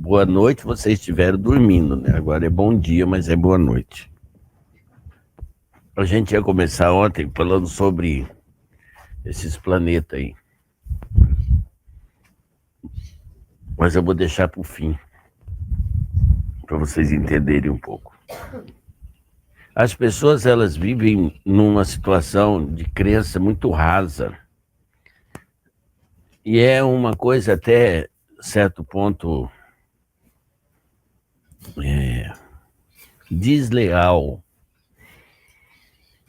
boa noite, vocês estiveram dormindo, né? Agora é bom dia, mas é boa noite. A gente ia começar ontem falando sobre esses planetas aí. Mas eu vou deixar para o fim, para vocês entenderem um pouco. As pessoas, elas vivem numa situação de crença muito rasa. E é uma coisa até certo ponto desleal.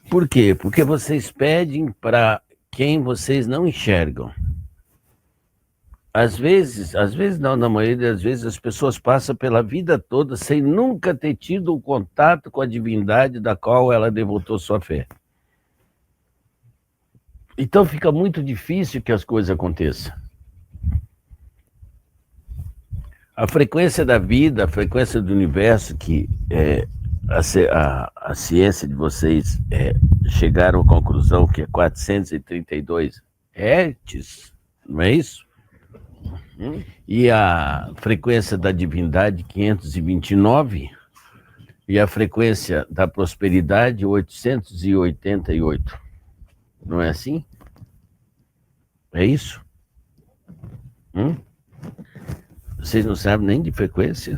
Por quê? Porque vocês pedem para quem vocês não enxergam. Às vezes não, na maioria das vezes, as pessoas passam pela vida toda sem nunca ter tido um contato com a divindade da qual ela devotou sua fé. Então fica muito difícil que as coisas aconteçam. A frequência da vida, a frequência do universo, que a ciência de vocês chegaram à conclusão que é 432 Hz, não é isso? E a frequência da divindade, 529, e a frequência da prosperidade, 888. Não é assim? É isso? Vocês não sabem nem de frequência?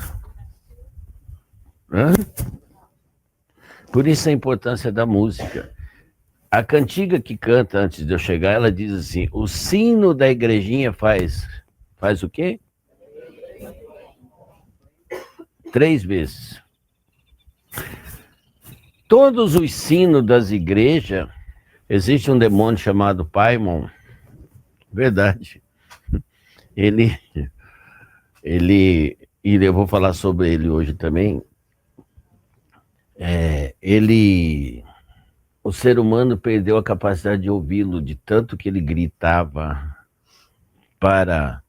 Por isso a importância da música. A cantiga que canta antes de eu chegar, ela diz assim, o sino da igrejinha faz o quê? 3 vezes. Todos os sinos das igrejas, existe um demônio chamado Paimon, verdade. E eu vou falar sobre ele hoje também. O ser humano perdeu a capacidade de ouvi-lo, de tanto que ele gritava para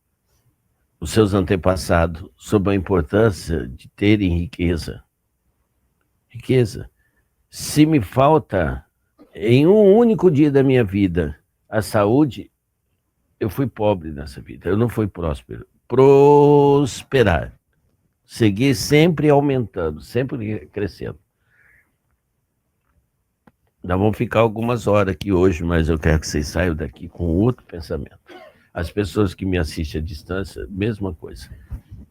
os seus antepassados sobre a importância de terem riqueza. Riqueza. Se me falta, em um único dia da minha vida, a saúde, eu fui pobre nessa vida, eu não fui próspero. Prosperar. Seguir sempre aumentando, sempre crescendo. Nós vamos ficar algumas horas aqui hoje, mas eu quero que vocês saiam daqui com outro pensamento. As pessoas que me assistem à distância, mesma coisa.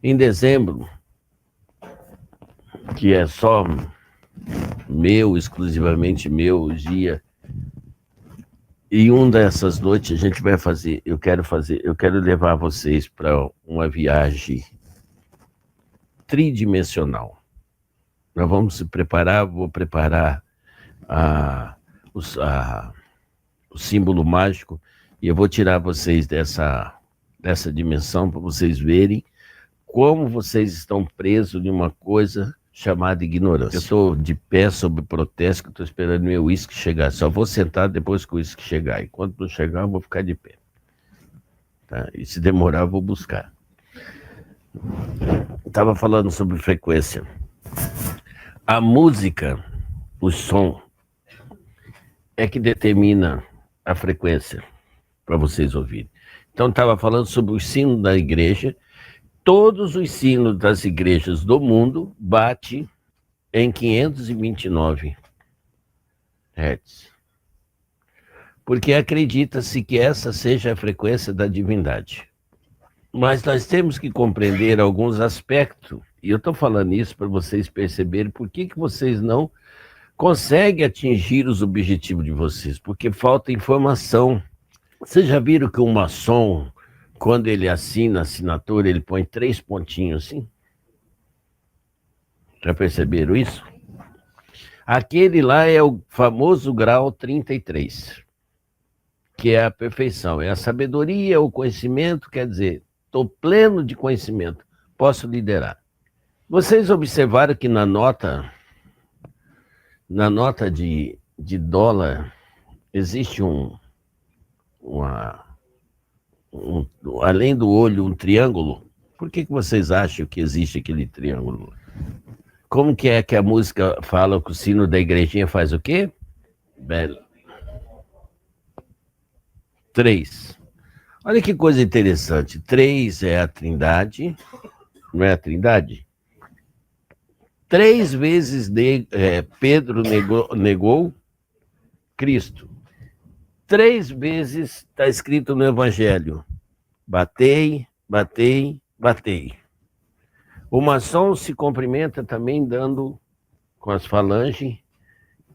Em dezembro, que é só meu, exclusivamente meu dia, e uma dessas noites a gente vai fazer, eu quero levar vocês para uma viagem tridimensional. Nós vamos se preparar, vou preparar o símbolo mágico e eu vou tirar vocês dessa dimensão para vocês verem como vocês estão presos em uma coisa chamada ignorância. Eu estou de pé sob protesto, que estou esperando meu uísque chegar. Só vou sentar depois que o uísque chegar. E quando não chegar, eu vou ficar de pé. Tá? E se demorar, eu vou buscar. Estava falando sobre frequência. A música, o som, é que determina a frequência para vocês ouvirem. Então, estava falando sobre o sino da igreja. Todos os sinos das igrejas do mundo batem em 529 Hz. Porque acredita-se que essa seja a frequência da divindade. Mas nós temos que compreender alguns aspectos, e eu estou falando isso para vocês perceberem por que vocês não conseguem atingir os objetivos de vocês, porque falta informação. Vocês já viram que um maçom, quando ele assina a assinatura, ele põe 3 pontinhos assim? Já perceberam isso? Aquele lá é o famoso grau 33, que é a perfeição, é a sabedoria, o conhecimento, quer dizer, estou pleno de conhecimento, posso liderar. Vocês observaram que na nota de dólar existe além do olho, um triângulo? Por que vocês acham que existe aquele triângulo? Como que é que a música fala que o sino da igrejinha faz o quê? 3. Olha que coisa interessante. 3 é a trindade, não é a Trindade? 3 vezes Pedro negou Cristo. 3 vezes está escrito no Evangelho: batei, batei, batei. O maçom se cumprimenta também dando com as falanges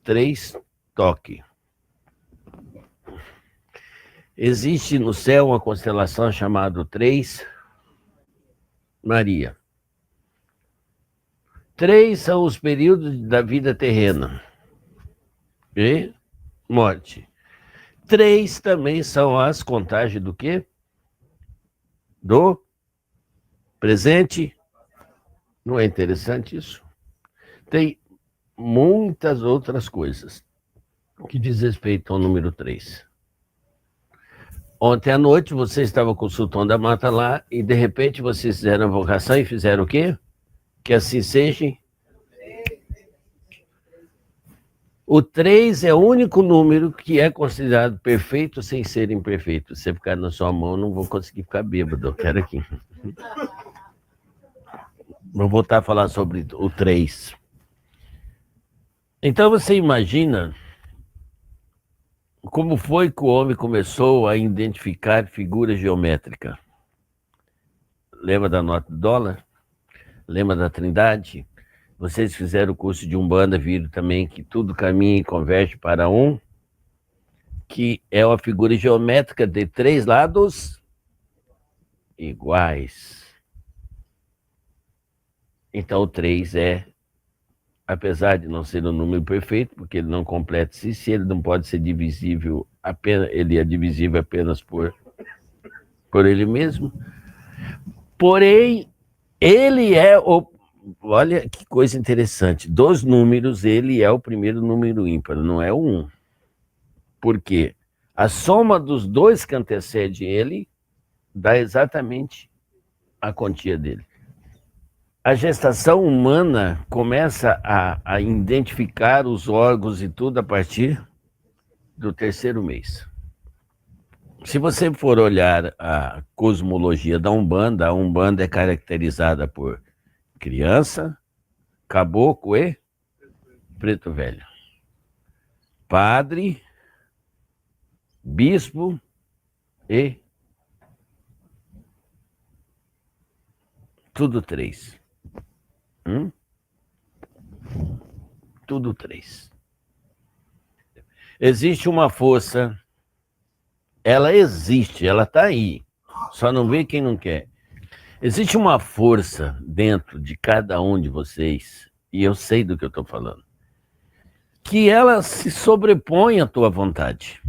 3 toques. Existe no céu uma constelação chamada 3 Maria. 3 são os períodos da vida terrena e morte. 3 também são as contagens do quê? Do presente. Não é interessante isso? Tem muitas outras coisas que diz respeito ao número 3. Ontem à noite você estava com o Sultão da Mata lá e de repente vocês fizeram a invocação e fizeram o quê? Que assim seja. O 3 é o único número que é considerado perfeito sem ser imperfeito. Se você ficar na sua mão, não vou conseguir ficar bêbado. Eu quero aqui. Vou voltar a falar sobre o 3. Então você imagina como foi que o homem começou a identificar figuras geométricas. Lembra da nota do dólar? Lembra da Trindade? Vocês fizeram o curso de Umbanda, viram também que tudo caminha e converge para um, que é uma figura geométrica de 3 lados iguais. Então o 3 é, apesar de não ser um número perfeito, porque ele não completa-se, se ele não pode ser divisível, ele é divisível apenas por ele mesmo. Porém, ele é o... Olha que coisa interessante. Dos números, ele é o primeiro número ímpar, não é o 1. Por quê? A soma dos 2 que antecede ele dá exatamente a quantia dele. A gestação humana começa a identificar os órgãos e tudo a partir do 3º mês. Se você for olhar a cosmologia da Umbanda, a Umbanda é caracterizada por criança, caboclo e preto velho. Padre, bispo e tudo 3. Tudo 3. Existe uma força, ela existe, ela está aí, só não vê quem não quer. Existe uma força dentro de cada um de vocês, e eu sei do que eu estou falando, que ela se sobrepõe à tua vontade.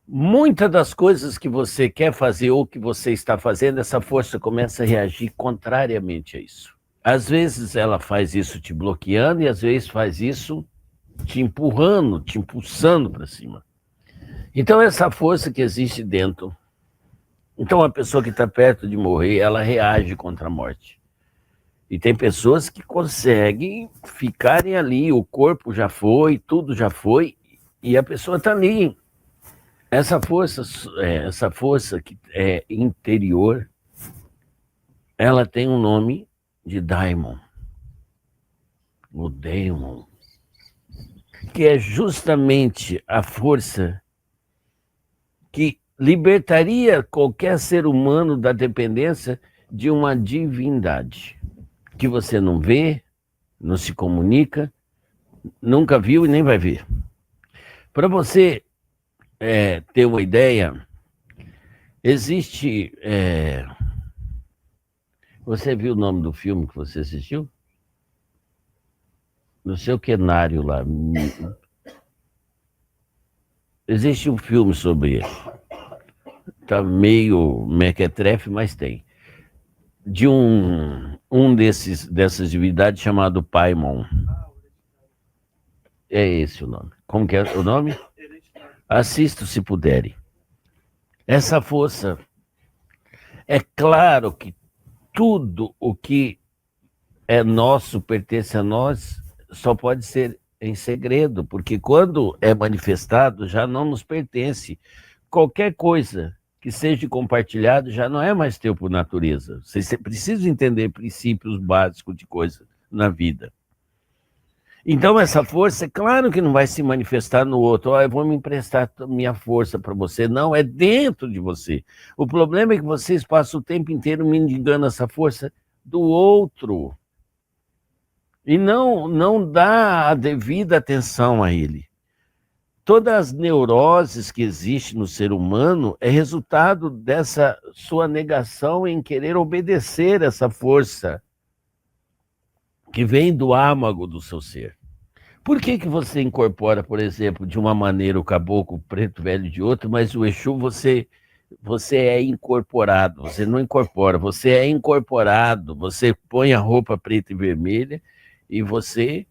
Muitas das coisas que você quer fazer ou que você está fazendo, essa força começa a reagir contrariamente a isso. Às vezes ela faz isso te bloqueando e às vezes faz isso te empurrando, te impulsando para cima. Então essa força que existe dentro, então a pessoa que está perto de morrer, ela reage contra a morte. E tem pessoas que conseguem ficarem ali, o corpo já foi, tudo já foi, e a pessoa está ali. Essa força que é interior, ela tem um nome de Daimon, o Daimon, que é justamente a força que libertaria qualquer ser humano da dependência de uma divindade que você não vê, não se comunica, nunca viu e nem vai ver. Para você ter uma ideia, existe... Você viu o nome do filme que você assistiu? No seu quenário lá. Existe um filme sobre ele. Tá meio mequetrefe, mas tem. De dessas divindades chamado Paimon. É esse o nome. Como que é o nome? Assista se puderem. Essa força, é claro que tudo o que é nosso, pertence a nós, só pode ser em segredo, porque quando é manifestado já não nos pertence. Qualquer coisa que seja compartilhado já não é mais teu por natureza. Você precisa entender princípios básicos de coisa na vida. Então essa força, é claro que não vai se manifestar no outro. Eu vou me emprestar minha força para você. Não, é dentro de você. O problema é que vocês passam o tempo inteiro mendigando essa força do outro. E não dá a devida atenção a ele. Todas as neuroses que existem no ser humano é resultado dessa sua negação em querer obedecer essa força que vem do âmago do seu ser. Por que você incorpora, por exemplo, de uma maneira o caboclo preto velho de outra, mas o Exu você é incorporado, você não incorpora, você é incorporado, você põe a roupa preta e vermelha e você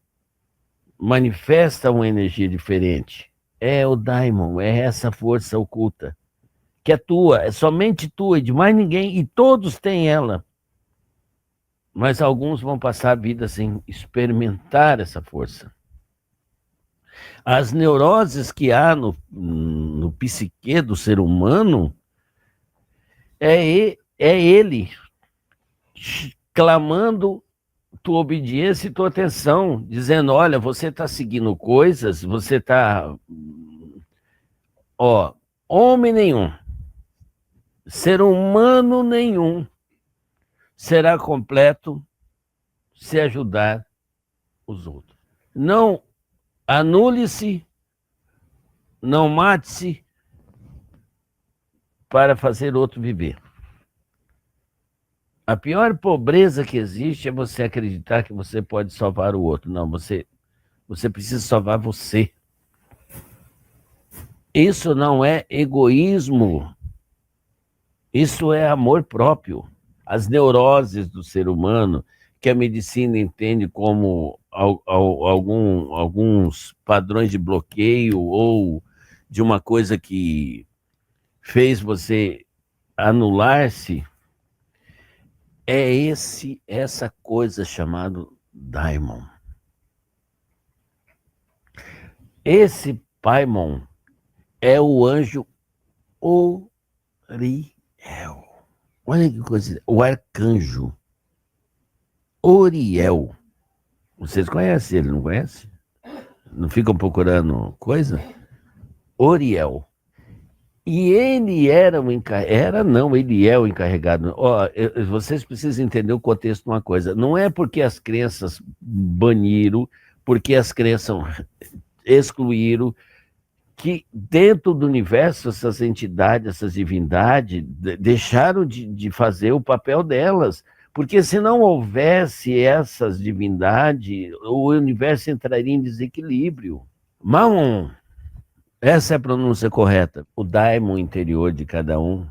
manifesta uma energia diferente. É o Daimon, é essa força oculta, que é tua, é somente tua e de mais ninguém, e todos têm ela. Mas alguns vão passar a vida sem experimentar essa força. As neuroses que há no psique do ser humano é ele clamando tua obediência e tua atenção, dizendo, olha, você está seguindo coisas, você está... Ó, homem nenhum, ser humano nenhum será completo se ajudar os outros. Não anule-se, não mate-se para fazer outro viver. A pior pobreza que existe é você acreditar que você pode salvar o outro. Não, você precisa salvar você. Isso não é egoísmo. Isso é amor próprio. As neuroses do ser humano, que a medicina entende como alguns padrões de bloqueio ou de uma coisa que fez você anular-se, é essa coisa chamada Daimon. Esse Paimon é o anjo Oriel. Olha que coisa, o arcanjo Oriel. Vocês conhecem ele, não conhecem? Não ficam procurando coisa? Oriel. E ele era o encarregado. Ele é o encarregado. Vocês precisam entender o contexto de uma coisa. Não é porque as crenças baniram, porque as crenças excluíram, que dentro do universo essas entidades, essas divindades, deixaram de fazer o papel delas. Porque se não houvesse essas divindades, o universo entraria em desequilíbrio. Maon. Essa é a pronúncia correta. O daimon interior de cada um,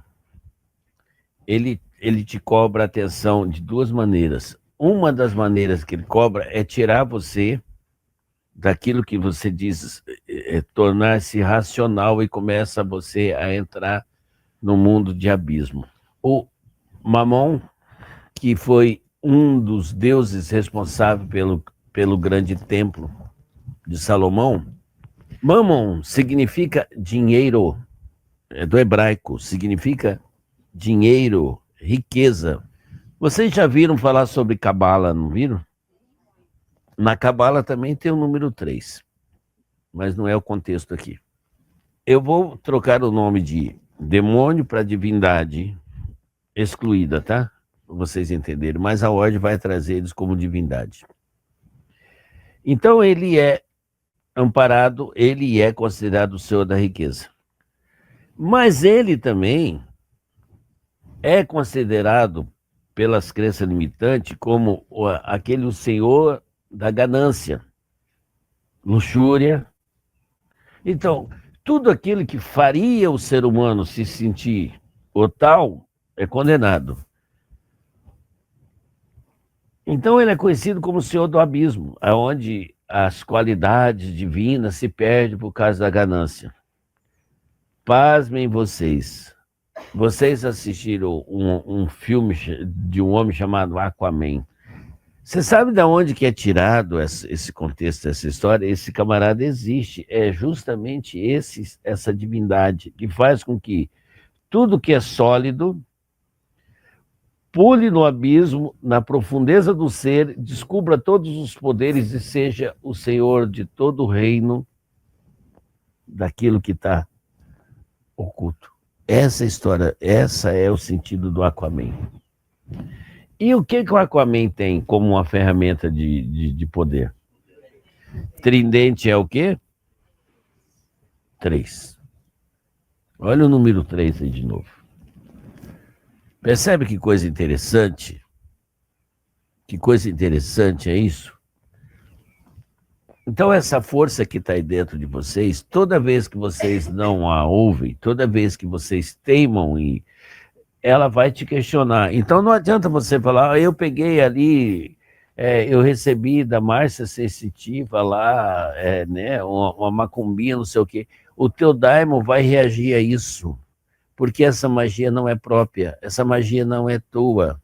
ele te cobra atenção de duas maneiras. Uma das maneiras que ele cobra é tirar você daquilo que você diz, tornar-se racional e começa você a entrar no mundo de abismo. O Mamon, que foi um dos deuses responsáveis pelo grande templo de Salomão, Mamon significa dinheiro, é do hebraico, significa dinheiro, riqueza. Vocês já viram falar sobre Cabala, não viram? Na Cabala também tem o número 3, mas não é o contexto aqui. Eu vou trocar o nome de demônio para divindade excluída, tá? Para vocês entenderem, mas a ordem vai trazer eles como divindade. Então ele é amparado, ele é considerado o senhor da riqueza. Mas ele também é considerado, pelas crenças limitantes, como aquele senhor da ganância, luxúria. Então, tudo aquilo que faria o ser humano se sentir o tal é condenado. Então ele é conhecido como o senhor do abismo, onde as qualidades divinas se perdem por causa da ganância. Pasmem vocês. Vocês assistiram um filme de um homem chamado Aquaman. Você sabe de onde que é tirado esse contexto, essa história? Esse camarada existe. É justamente essa divindade que faz com que tudo que é sólido, pule no abismo, na profundeza do ser, descubra todos os poderes e seja o senhor de todo o reino daquilo que está oculto. Essa história, essa é o sentido do Aquaman. E o que o Aquaman tem como uma ferramenta de poder? Tridente é o quê? 3. Olha o número 3 aí de novo. Percebe que coisa interessante? Que coisa interessante é isso? Então essa força que está aí dentro de vocês, toda vez que vocês não a ouvem, toda vez que vocês teimam em, ela vai te questionar. Então não adianta você falar, eu peguei ali, eu recebi da Márcia Sensitiva lá, né, uma macumbinha, não sei o quê. O teu daimon vai reagir a isso, porque essa magia não é própria, essa magia não é tua.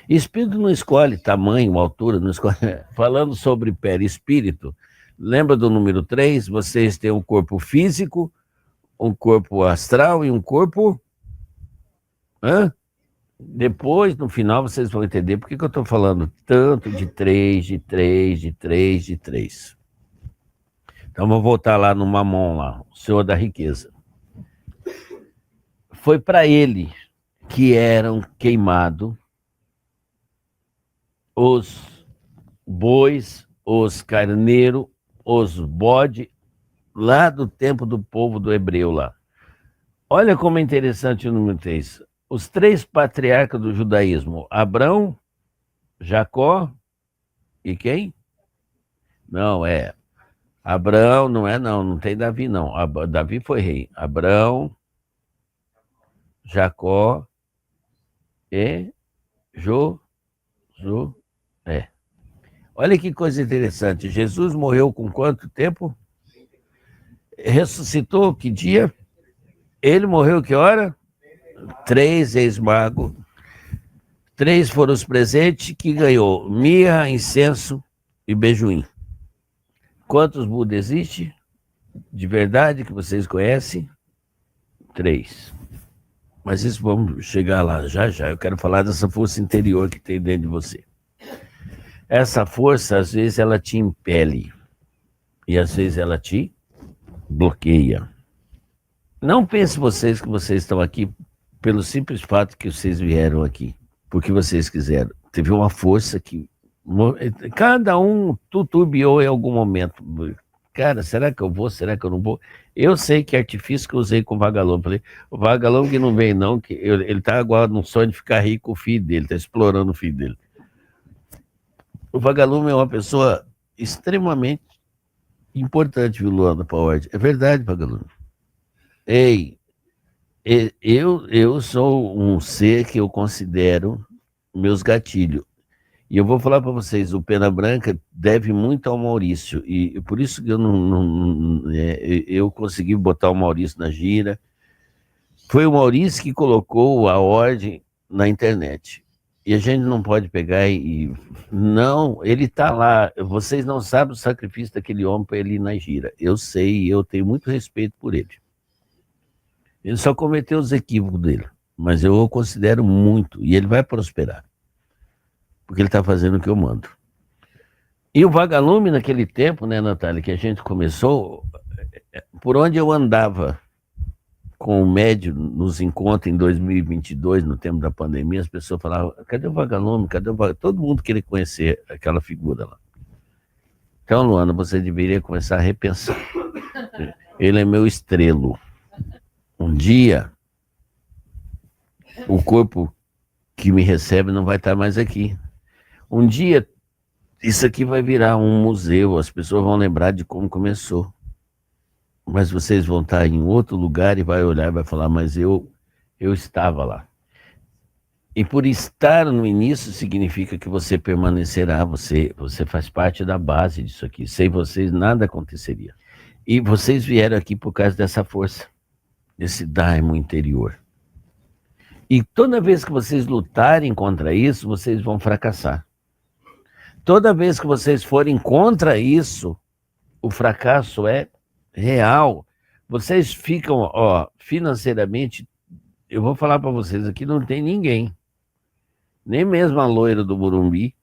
Espírito não escolhe tamanho, altura, não escolhe. Falando sobre perispírito, lembra do número 3? Vocês têm um corpo físico, um corpo astral e um corpo... Depois, no final, vocês vão entender por que eu estou falando tanto de 3, de 3, de 3, de 3. Então, vou voltar lá no Mamon, lá, o Senhor da Riqueza. Foi para ele que eram queimados os bois, os carneiros, os bodes, lá do tempo do povo do hebreu lá. Olha como é interessante o número 3. Os 3 patriarcas do judaísmo, Abrão, Jacó e quem? Não, Abrão, não tem Davi não. Davi foi rei. Abrão, Jacó e Josué. Olha que coisa interessante. Jesus morreu com quanto tempo? Ressuscitou que dia? Ele morreu que hora? 3 ex-magos. 3 foram os presentes que ganhou mirra, incenso e bejuim. Quantos Buda existe? De verdade que vocês conhecem? 3. Mas isso vamos chegar lá já. Eu quero falar dessa força interior que tem dentro de você. Essa força, às vezes, ela te impele. E às vezes ela te bloqueia. Não pense vocês que vocês estão aqui pelo simples fato que vocês vieram aqui. Porque vocês quiseram. Teve uma força que... Cada um tutubiou em algum momento. Cara, será que eu vou? Será que eu não vou? Eu sei que artifício que eu usei com o Vagalume. Falei, o Vagalume que não vem não, que ele tá agora num sonho de ficar rico com o filho dele, tá explorando o filho dele. O Vagalume é uma pessoa extremamente importante, viu, Luana, para a ordem. É verdade, Vagalume. Ei, eu sou um ser que eu considero meus gatilhos. E eu vou falar para vocês, o Pena Branca deve muito ao Maurício, e por isso que eu consegui botar o Maurício na gira. Foi o Maurício que colocou a ordem na internet. E a gente não pode pegar e... Não, ele está lá. Vocês não sabem o sacrifício daquele homem para ele ir na gira. Eu sei, eu tenho muito respeito por ele. Ele só cometeu os equívocos dele, mas eu o considero muito, e ele vai prosperar. Porque ele está fazendo o que eu mando. E o Vagalume, naquele tempo, né, Natália, que a gente começou, por onde eu andava com o médium nos encontros em 2022, no tempo da pandemia, as pessoas falavam, cadê o Vagalume? Cadê o Vagalume? Todo mundo queria conhecer aquela figura lá. Então, Luana, você deveria começar a repensar. Ele é meu estrelo. Um dia, o corpo que me recebe não vai estar mais aqui. Um dia, isso aqui vai virar um museu, as pessoas vão lembrar de como começou. Mas vocês vão estar em outro lugar e vai olhar e vai falar, mas eu estava lá. E por estar no início significa que você permanecerá, você faz parte da base disso aqui. Sem vocês nada aconteceria. E vocês vieram aqui por causa dessa força, desse daimon interior. E toda vez que vocês lutarem contra isso, vocês vão fracassar. Toda vez que vocês forem contra isso, o fracasso é real. Vocês ficam, ó, financeiramente, eu vou falar para vocês aqui, não tem ninguém, nem mesmo a loira do Morumbi.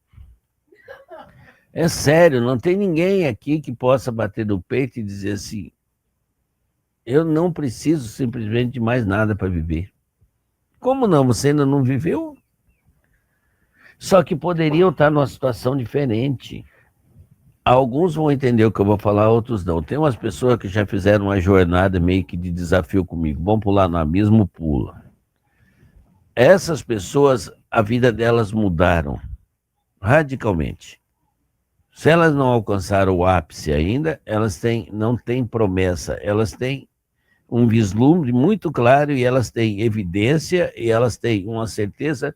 É sério, não tem ninguém aqui que possa bater no peito e dizer assim, eu não preciso simplesmente de mais nada para viver. Como não? Você ainda não viveu? Só que poderiam estar numa situação diferente. Alguns vão entender o que eu vou falar, outros não. Tem umas pessoas que já fizeram uma jornada meio que de desafio comigo. Vão pular no abismo, pula. Essas pessoas, a vida delas mudaram radicalmente. Se elas não alcançaram o ápice ainda, não têm promessa, elas têm um vislumbre muito claro e elas têm evidência e elas têm uma certeza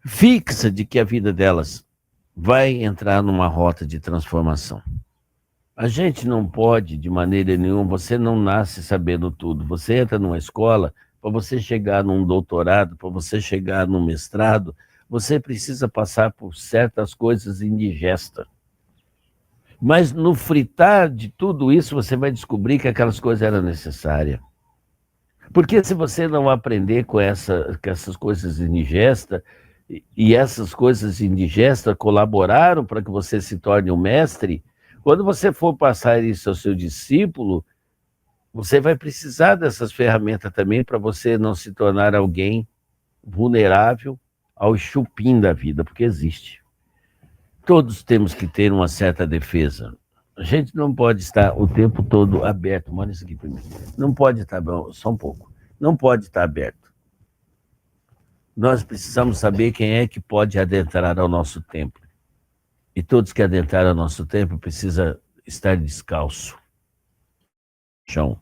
fixa de que a vida delas vai entrar numa rota de transformação. A gente não pode, de maneira nenhuma, você não nasce sabendo tudo. Você entra numa escola, para você chegar num doutorado, para você chegar num mestrado, você precisa passar por certas coisas indigestas. Mas no fritar de tudo isso, você vai descobrir que aquelas coisas eram necessárias. Porque se você não aprender com essas coisas indigestas, e essas coisas indigestas colaboraram para que você se torne um mestre, quando você for passar isso ao seu discípulo, você vai precisar dessas ferramentas também para você não se tornar alguém vulnerável ao chupim da vida, porque existe. Todos temos que ter uma certa defesa. A gente não pode estar o tempo todo aberto. Manda isso aqui para mim. Não pode estar, só um pouco. Não pode estar aberto. Nós precisamos saber quem é que pode adentrar ao nosso templo. E todos que adentraram ao nosso templo precisam estar descalço. Chão.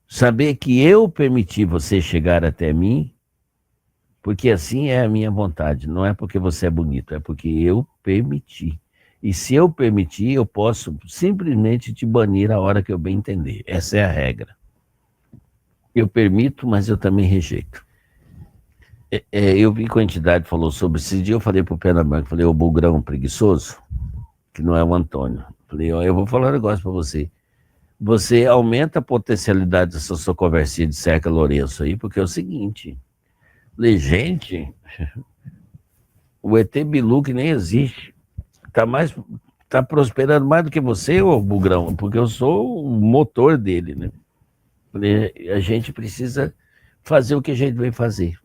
Saber que eu permiti você chegar até mim, porque assim é a minha vontade. Não é porque você é bonito, é porque eu permiti. E se eu permitir, eu posso simplesmente te banir a hora que eu bem entender. Essa é a regra. Eu permito, mas eu também rejeito. Eu vi que a entidade falou sobre esse dia, eu falei pro Pena Branca, falei, o bugrão preguiçoso, que não é o Antônio. Falei, ó, eu vou falar um negócio para você. Você aumenta a potencialidade dessa sua conversinha de Cerca Lourenço aí, porque é o seguinte, falei, gente, o ET Bilu que nem existe, tá prosperando mais do que você, ô bugrão, porque eu sou o motor dele, né? Falei, a gente precisa fazer o que a gente vem fazer.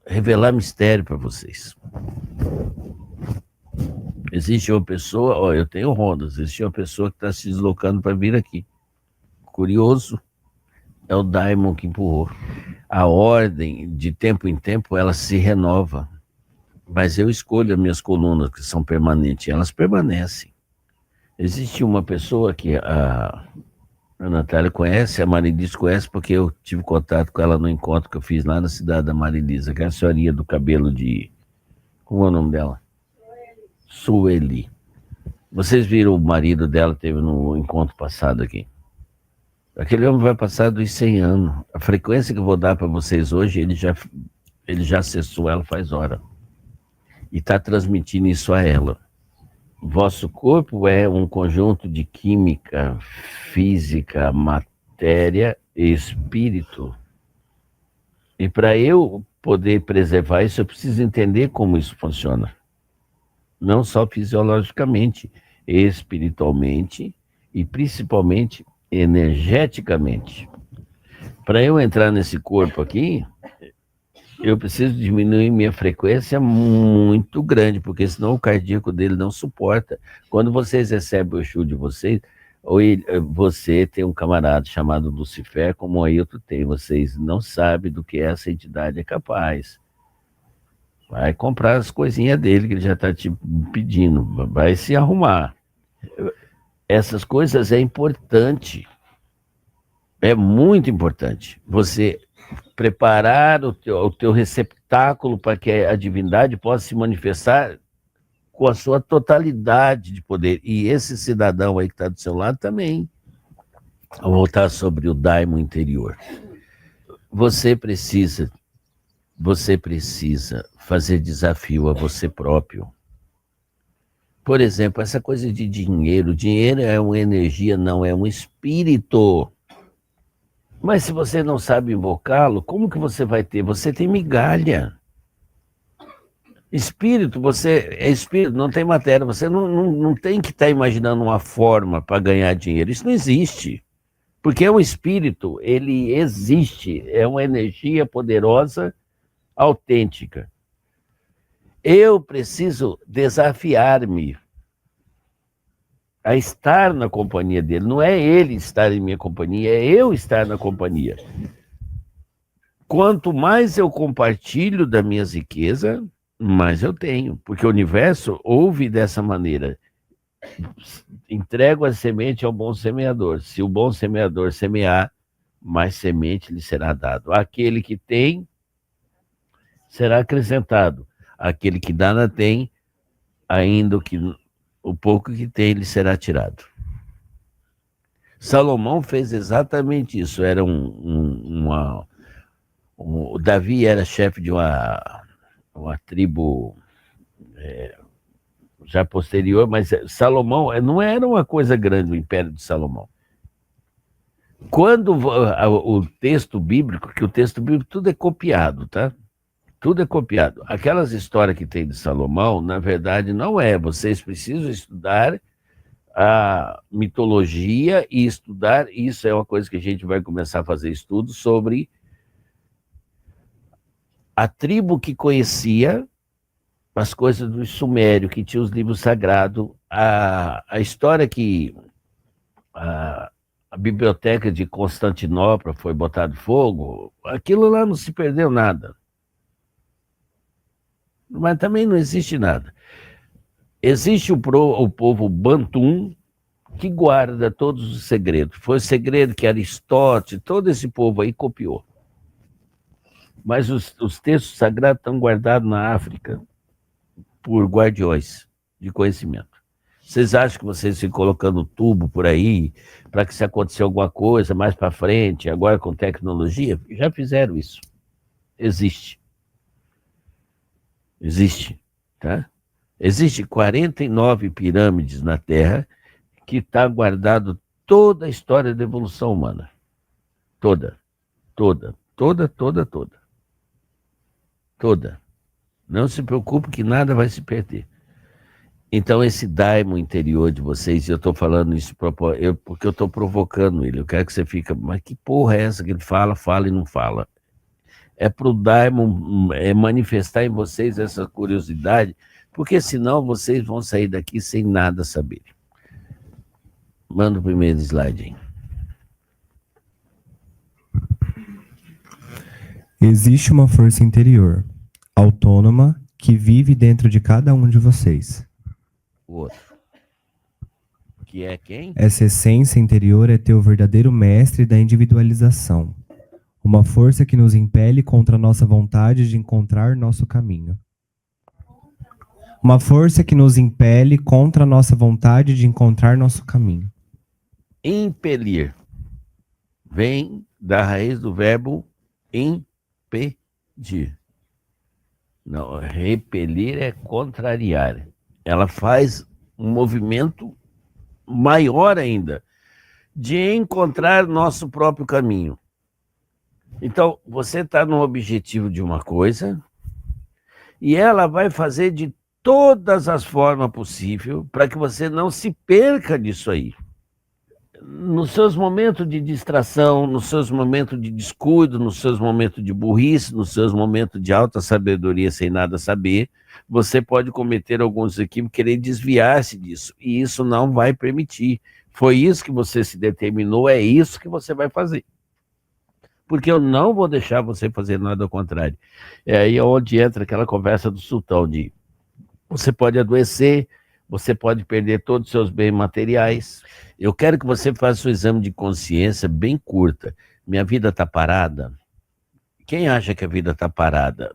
Revelar mistério para vocês. Existe uma pessoa, ó, eu tenho rondas, existe uma pessoa que está se deslocando para vir aqui. Curioso, é o Daimon que empurrou. A ordem, de tempo em tempo, ela se renova. Mas eu escolho as minhas colunas, que são permanentes, elas permanecem. Existe uma pessoa que a Natália conhece, a Marilis conhece, porque eu tive contato com ela no encontro que eu fiz lá na cidade da Marilisa, que é a senhorinha do cabelo de... Como é o nome dela? Sueli. Vocês viram o marido dela, teve no encontro passado aqui. Aquele homem vai passar dos 100 anos. A frequência que eu vou dar para vocês hoje, ele já acessou ela faz hora. E está transmitindo isso a ela. Vosso corpo é um conjunto de química, física, matéria e espírito. E para eu poder preservar isso, eu preciso entender como isso funciona. Não só fisiologicamente, espiritualmente e principalmente energeticamente. Para eu entrar nesse corpo aqui, eu preciso diminuir minha frequência muito grande, porque senão o cardíaco dele não suporta. Quando vocês recebem o Exu de vocês, você tem um camarada chamado Lucifer, como o Ailton tem, vocês não sabem do que essa entidade é capaz. Vai comprar as coisinhas dele, que ele já está te pedindo, vai se arrumar. Essas coisas é importante, é muito importante. Você preparar o teu receptáculo para que a divindade possa se manifestar com a sua totalidade de poder. E esse cidadão aí que está do seu lado também. Vou voltar sobre o daimon interior. Você precisa fazer desafio a você próprio. Por exemplo, essa coisa de dinheiro. Dinheiro é uma energia, não é um espírito. Mas se você não sabe invocá-lo, como que você vai ter? Você tem migalha. Espírito, você é espírito, não tem matéria. Você não tem que estar imaginando uma forma para ganhar dinheiro. Isso não existe. Porque é um espírito, ele existe. É uma energia poderosa, autêntica. Eu preciso desafiar-me a estar na companhia dele. Não é ele estar em minha companhia, é eu estar na companhia. Quanto mais eu compartilho das minhas riquezas, mais eu tenho. Porque o universo ouve dessa maneira. Entrego a semente ao bom semeador. Se o bom semeador semear, mais semente lhe será dado. Aquele que tem, será acrescentado. Aquele que nada tem, ainda que o pouco que tem lhe será tirado. Salomão fez exatamente isso. Era o Davi era chefe de uma tribo já posterior, mas Salomão não era uma coisa grande o Império de Salomão. Quando o texto bíblico, que o texto bíblico tudo é copiado, tá? Tudo é copiado. Aquelas histórias que tem de Salomão, na verdade, não é. Vocês precisam estudar a mitologia e estudar, isso é uma coisa que a gente vai começar a fazer estudos sobre a tribo que conhecia as coisas do Sumério, que tinha os livros sagrados, a história que a biblioteca de Constantinopla foi botada em fogo, aquilo lá não se perdeu nada. Mas também não existe nada. Existe o povo Bantum, que guarda todos os segredos. Foi o segredo que Aristóteles, todo esse povo aí copiou. Mas os textos sagrados estão guardados na África por guardiões de conhecimento. Vocês acham que vocês ficam colocando tubo por aí para que se acontecer alguma coisa mais para frente, agora com tecnologia? Já fizeram isso. Existe. Existe, tá? Existe 49 pirâmides na Terra que está guardado toda a história da evolução humana. Toda. Não se preocupe que nada vai se perder. Então esse daimon interior de vocês, eu estou falando isso porque eu estou provocando ele. Eu quero que você fique, mas que porra é essa que ele fala e não fala? É para o daimon manifestar em vocês essa curiosidade, porque senão vocês vão sair daqui sem nada saber. Manda o primeiro slide aí. Existe uma força interior, autônoma, que vive dentro de cada um de vocês. O outro. Que é quem? Essa essência interior é teu verdadeiro mestre da individualização. Uma força que nos impele contra a nossa vontade de encontrar nosso caminho. Uma força que nos impele contra a nossa vontade de encontrar nosso caminho. Impelir. Vem da raiz do verbo impedir. Não, repelir é contrariar. Ela faz um movimento maior ainda de encontrar nosso próprio caminho. Então, você está no objetivo de uma coisa e ela vai fazer de todas as formas possíveis para que você não se perca disso aí. Nos seus momentos de distração, nos seus momentos de descuido, nos seus momentos de burrice, nos seus momentos de alta sabedoria sem nada saber, você pode cometer alguns equívocos, querer desviar-se disso, e isso não vai permitir. Foi isso que você se determinou, é isso que você vai fazer. Porque eu não vou deixar você fazer nada ao contrário. É aí onde entra aquela conversa do sultão de você pode adoecer, você pode perder todos os seus bens materiais. Eu quero que você faça um exame de consciência bem curta. Minha vida está parada? Quem acha que a vida está parada?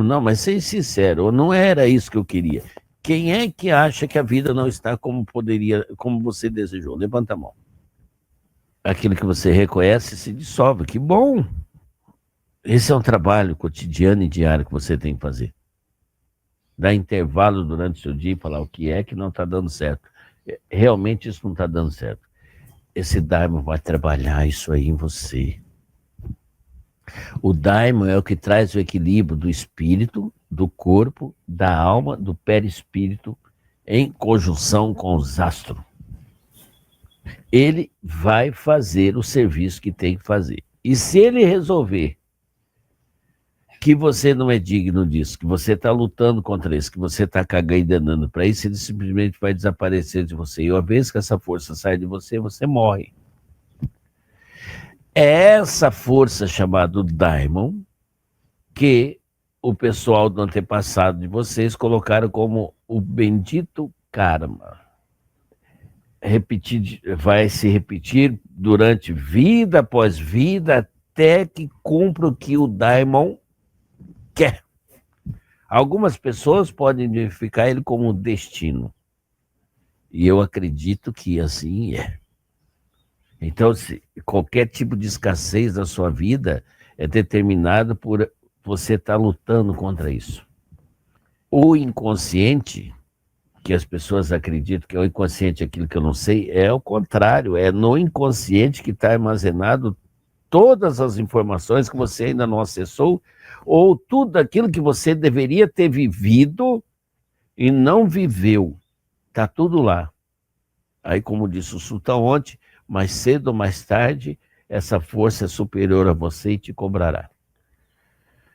Não, mas seja sincero, não era isso que eu queria. Quem é que acha que a vida não está como poderia, como você desejou? Levanta a mão. Aquilo que você reconhece se dissolve. Que bom! Esse é um trabalho cotidiano e diário que você tem que fazer. dar intervalo durante o seu dia e falar o que é que não está dando certo. Realmente isso não está dando certo. Esse Daimon vai trabalhar isso aí em você. O Daimon é o que traz o equilíbrio do espírito, do corpo, da alma, do perispírito, em conjunção com os astros. Ele vai fazer o serviço que tem que fazer. E se ele resolver que você não é digno disso, que você está lutando contra isso, que você está cagando e danando para isso, ele simplesmente vai desaparecer de você. E uma vez que essa força sai de você, você morre. É essa força chamada Daimon que o pessoal do antepassado de vocês colocaram como o bendito karma. Vai se repetir durante vida após vida até que cumpra o que o Daimon quer. Algumas pessoas podem identificar ele como um destino. E eu acredito que assim é. Então, qualquer tipo de escassez da sua vida é determinado por você estar lutando contra isso. O inconsciente, que as pessoas acreditam que é o inconsciente aquilo que eu não sei, é o contrário. É no inconsciente que está armazenado todas as informações que você ainda não acessou, ou tudo aquilo que você deveria ter vivido e não viveu. Está tudo lá. Aí, como disse o Sultão ontem, mais cedo ou mais tarde, essa força é superior a você e te cobrará.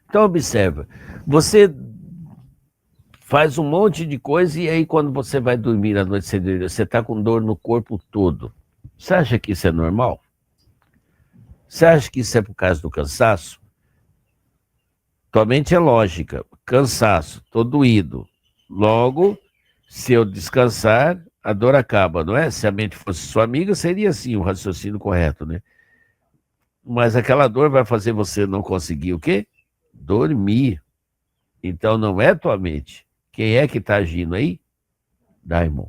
Então, observa, você faz um monte de coisa e aí quando você vai dormir à noite, você está com dor no corpo todo. Você acha que isso é normal? Você acha que isso é por causa do cansaço? Tua mente é lógica. Cansaço, tô doído. Logo, se eu descansar, a dor acaba, não é? Se a mente fosse sua amiga, seria assim o raciocínio correto, né? Mas aquela dor vai fazer você não conseguir o quê? Dormir. Então não é tua mente. Quem é que está agindo aí? Daimon.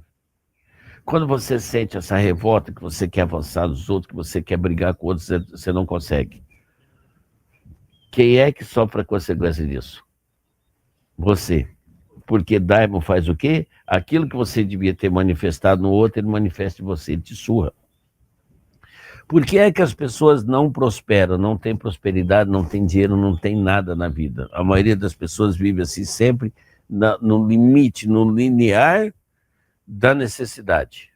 Quando você sente essa revolta, que você quer avançar nos outros, que você quer brigar com outros, você não consegue. Quem é que sofre a consequência disso? Você. Porque Daimon faz o quê? Aquilo que você devia ter manifestado no outro, ele manifesta em você, ele te surra. Por que é que as pessoas não prosperam, não têm prosperidade, não têm dinheiro, não têm nada na vida? A maioria das pessoas vive assim sempre no limite, no linear da necessidade.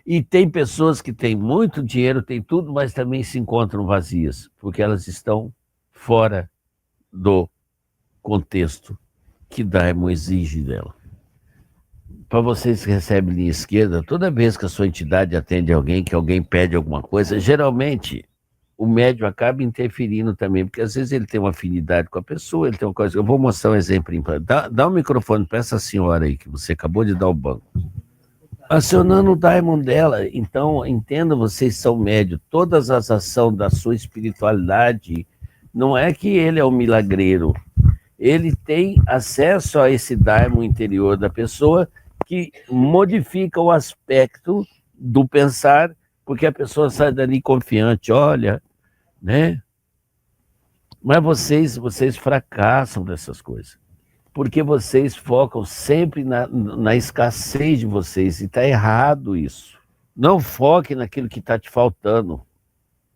E tem pessoas que têm muito dinheiro, têm tudo, mas também se encontram vazias, porque elas estão fora do contexto que Daimon exige dela. Para vocês que recebem linha esquerda, toda vez que a sua entidade atende alguém, que alguém pede alguma coisa, geralmente o médium acaba interferindo também, porque às vezes ele tem uma afinidade com a pessoa, ele tem uma coisa. Eu vou mostrar um exemplo. Dá o microfone para essa senhora aí, que você acabou de dar o banco. Acionando o Daimon dela. Então, entenda, vocês são médios. Todas as ações da sua espiritualidade, não é que ele é um milagreiro. Ele tem acesso a esse Daimon interior da pessoa que modifica o aspecto do pensar, porque a pessoa sai dali confiante, olha, né? Mas vocês fracassam dessas coisas, porque vocês focam sempre na escassez de vocês, e está errado isso. Não foque naquilo que está te faltando.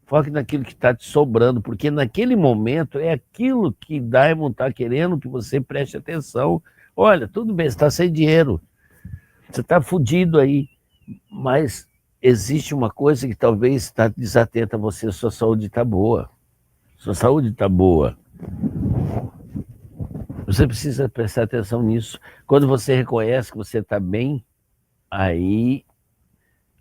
Foque naquilo que está te sobrando, porque naquele momento é aquilo que Daimon está querendo que você preste atenção. Olha, tudo bem, você está sem dinheiro, você está fudido aí, mas existe uma coisa que talvez está desatenta a você, sua saúde está boa. Sua saúde está boa. Você precisa prestar atenção nisso. Quando você reconhece que você está bem, aí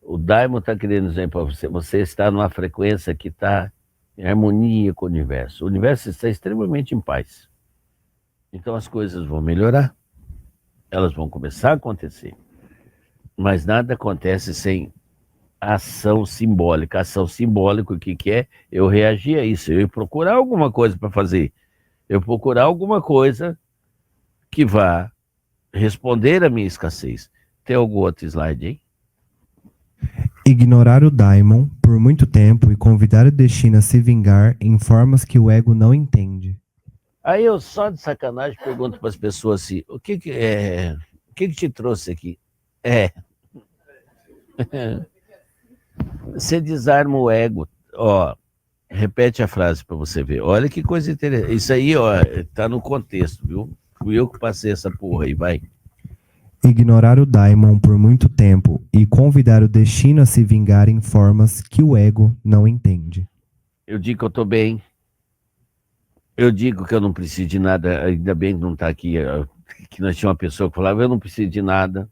o Daimon está querendo dizer para você, você está numa frequência que está em harmonia com o universo. O universo está extremamente em paz. Então as coisas vão melhorar. Elas vão começar a acontecer. Mas nada acontece sem ação simbólica. Ação simbólica, o que é? Eu reagir a isso. Eu procurar alguma coisa para fazer. Eu procurar alguma coisa que vá responder à minha escassez. Tem algum outro slide aí? Ignorar o Daimon por muito tempo e convidar o destino a se vingar em formas que o ego não entende. Aí eu só de sacanagem pergunto para as pessoas assim, o que que te trouxe aqui? Você desarma o ego. Ó, repete a frase para você ver. Olha que coisa interessante. Isso aí, ó, tá no contexto, viu? Fui eu que passei essa porra aí, vai. Ignorar o daimon por muito tempo e convidar o destino a se vingar em formas que o ego não entende. Eu digo que eu tô bem. Eu digo que eu não preciso de nada. Ainda bem que não tá aqui, que nós tínhamos uma pessoa que falava, eu não preciso de nada,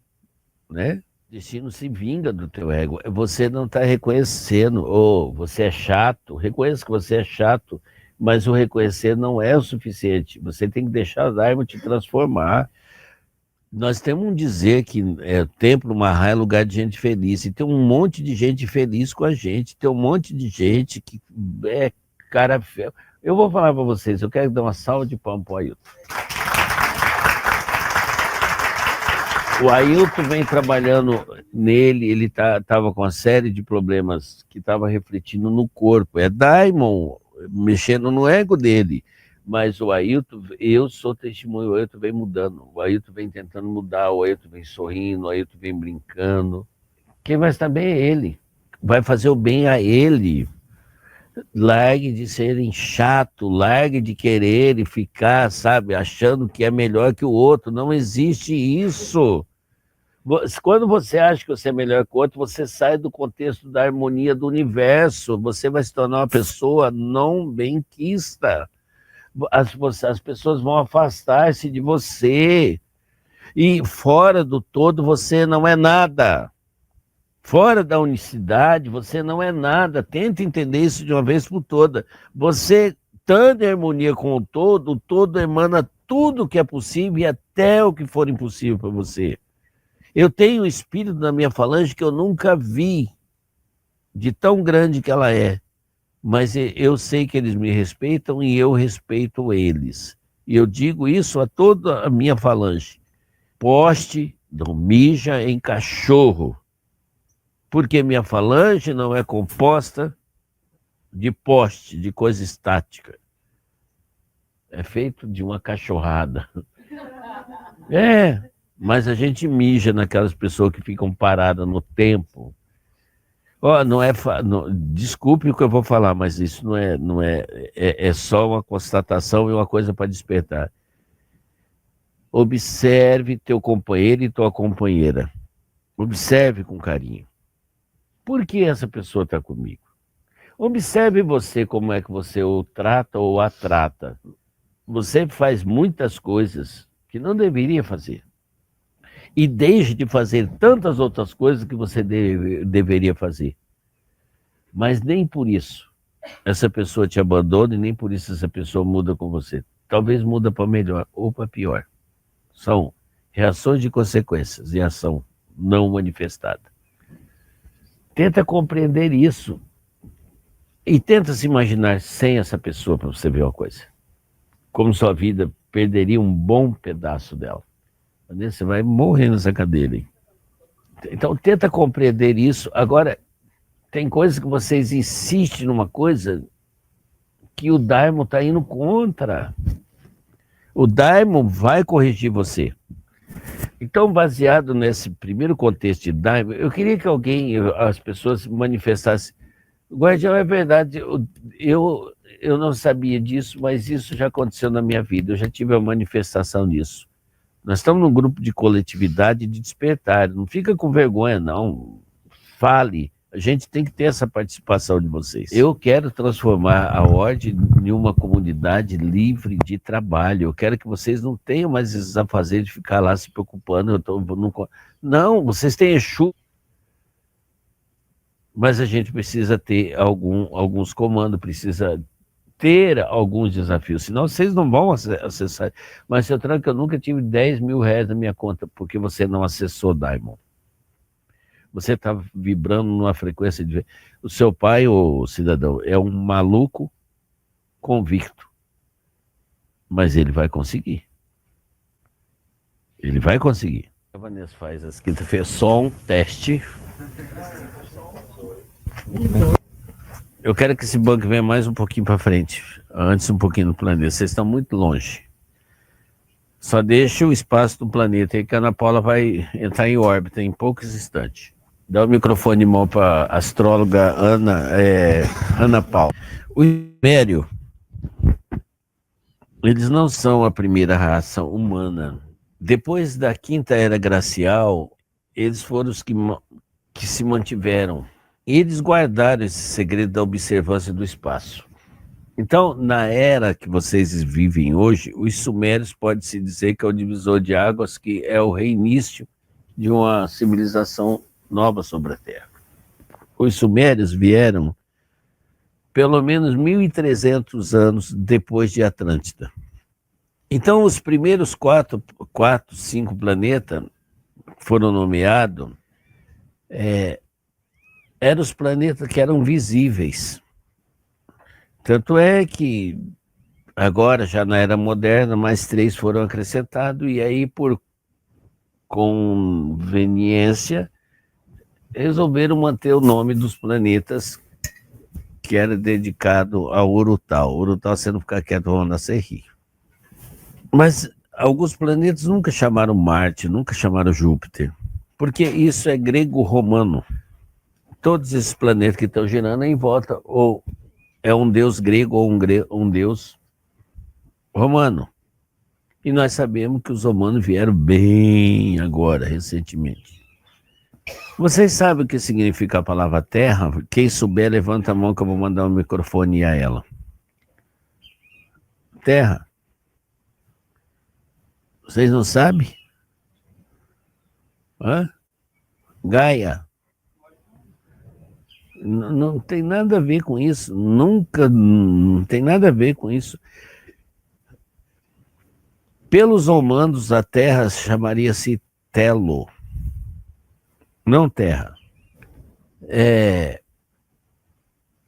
né? O destino se vinga do teu ego. Você não está reconhecendo, ou você é chato, reconheça que você é chato, mas o reconhecer não é o suficiente. Você tem que deixar a Dharma te transformar. Nós temos um dizer que o templo Mahá é lugar de gente feliz, e tem um monte de gente feliz com a gente, tem um monte de gente que é cara feio. Eu vou falar para vocês, eu quero dar uma salva de palmas para o Ailton. O Ailton vem trabalhando nele, ele estava com uma série de problemas que estava refletindo no corpo. É Daimon mexendo no ego dele. Mas o Ailton, eu sou testemunho, o Ailton vem mudando. O Ailton vem tentando mudar, o Ailton vem sorrindo, o Ailton vem brincando. Quem vai estar bem é ele. Vai fazer o bem a ele. Largue de serem chato, largue de querer e ficar, sabe, achando que é melhor que o outro. Não existe isso. Quando você acha que você é melhor que o outro, você sai do contexto da harmonia do universo. Você vai se tornar uma pessoa não benquista. As pessoas vão afastar-se de você. E fora do todo, você não é nada. Fora da unicidade, você não é nada. Tenta entender isso de uma vez por todas. Você, estando em harmonia com o todo emana tudo que é possível e até o que for impossível para você. Eu tenho um espírito na minha falange que eu nunca vi, de tão grande que ela é. Mas eu sei que eles me respeitam e eu respeito eles. E eu digo isso a toda a minha falange. Poste não mija em cachorro. Porque minha falange não é composta de poste, de coisa estática. É feito de uma cachorrada. Mas a gente mija naquelas pessoas que ficam paradas no tempo. Não é, desculpe o que eu vou falar, mas isso é só uma constatação e uma coisa para despertar. Observe teu companheiro e tua companheira. Observe com carinho. Por que essa pessoa está comigo? Observe você como é que você o trata ou a trata. Você faz muitas coisas que não deveria fazer. E deixe de fazer tantas outras coisas que você deveria fazer. Mas nem por isso essa pessoa te abandona e nem por isso essa pessoa muda com você. Talvez muda para melhor ou para pior. São reações de consequências e ação não manifestada. Tenta compreender isso e tenta se imaginar sem essa pessoa para você ver uma coisa. Como sua vida perderia um bom pedaço dela. Você vai morrer nessa cadeira. Hein? Então tenta compreender isso. Agora, tem coisas que vocês insistem numa coisa que o Daimon está indo contra. O Daimon vai corrigir você. Então, baseado nesse primeiro contexto de Daimon, eu queria que as pessoas manifestassem. Guardião, é verdade, eu não sabia disso, mas isso já aconteceu na minha vida, eu já tive uma manifestação disso. Nós estamos num grupo de coletividade de despertar, não fica com vergonha, não. Fale. A gente tem que ter essa participação de vocês. Eu quero transformar a Ordem em uma comunidade livre de trabalho. Eu quero que vocês não tenham mais esses afazeres de ficar lá se preocupando. Não, vocês têm Exu. Mas a gente precisa ter alguns comandos, precisa ter alguns desafios. Senão vocês não vão acessar. Mas, seu Tranco, eu nunca tive 10 mil reais na minha conta porque você não acessou Daimon. Você está vibrando numa frequência de... O seu pai, ô cidadão, é um maluco convicto. Mas ele vai conseguir. Ele vai conseguir. A Vanessa faz as quinta-feiras. Som, teste. Eu quero que esse banco venha mais um pouquinho para frente, antes um pouquinho do planeta. Vocês estão muito longe. Só deixa o espaço do planeta aí que a Ana Paula vai entrar em órbita em poucos instantes. Dá o microfone de mão para a astróloga Ana Paula. O Império, eles não são a primeira raça humana. Depois da Quinta Era Glacial, eles foram os que se mantiveram. E eles guardaram esse segredo da observância do espaço. Então, na era que vocês vivem hoje, os sumérios pode-se dizer que é o divisor de águas, que é o reinício de uma civilização nova sobre a Terra. Os sumérios vieram pelo menos 1.300 anos depois de Atlântida. Então, os primeiros 5 planetas foram nomeados, eram os planetas que eram visíveis. Tanto é que agora, já na era moderna, mais 3 foram acrescentados, e aí, por conveniência, resolveram manter o nome dos planetas que era dedicado ao Urutau. O Urutau, você não ficar quieto, vão nascer rir. Mas alguns planetas nunca chamaram Marte, nunca chamaram Júpiter, porque isso é grego-romano. Todos esses planetas que estão girando em volta, ou é um deus grego ou um deus romano. E nós sabemos que os romanos vieram bem agora, recentemente. Vocês sabem o que significa a palavra terra? Quem souber, levanta a mão que eu vou mandar um microfone a ela. Terra. Vocês não sabem? Hã? Gaia. Não tem nada a ver com isso. Nunca, não tem nada a ver com isso. Pelos romanos, a terra chamaria-se telo. Não terra.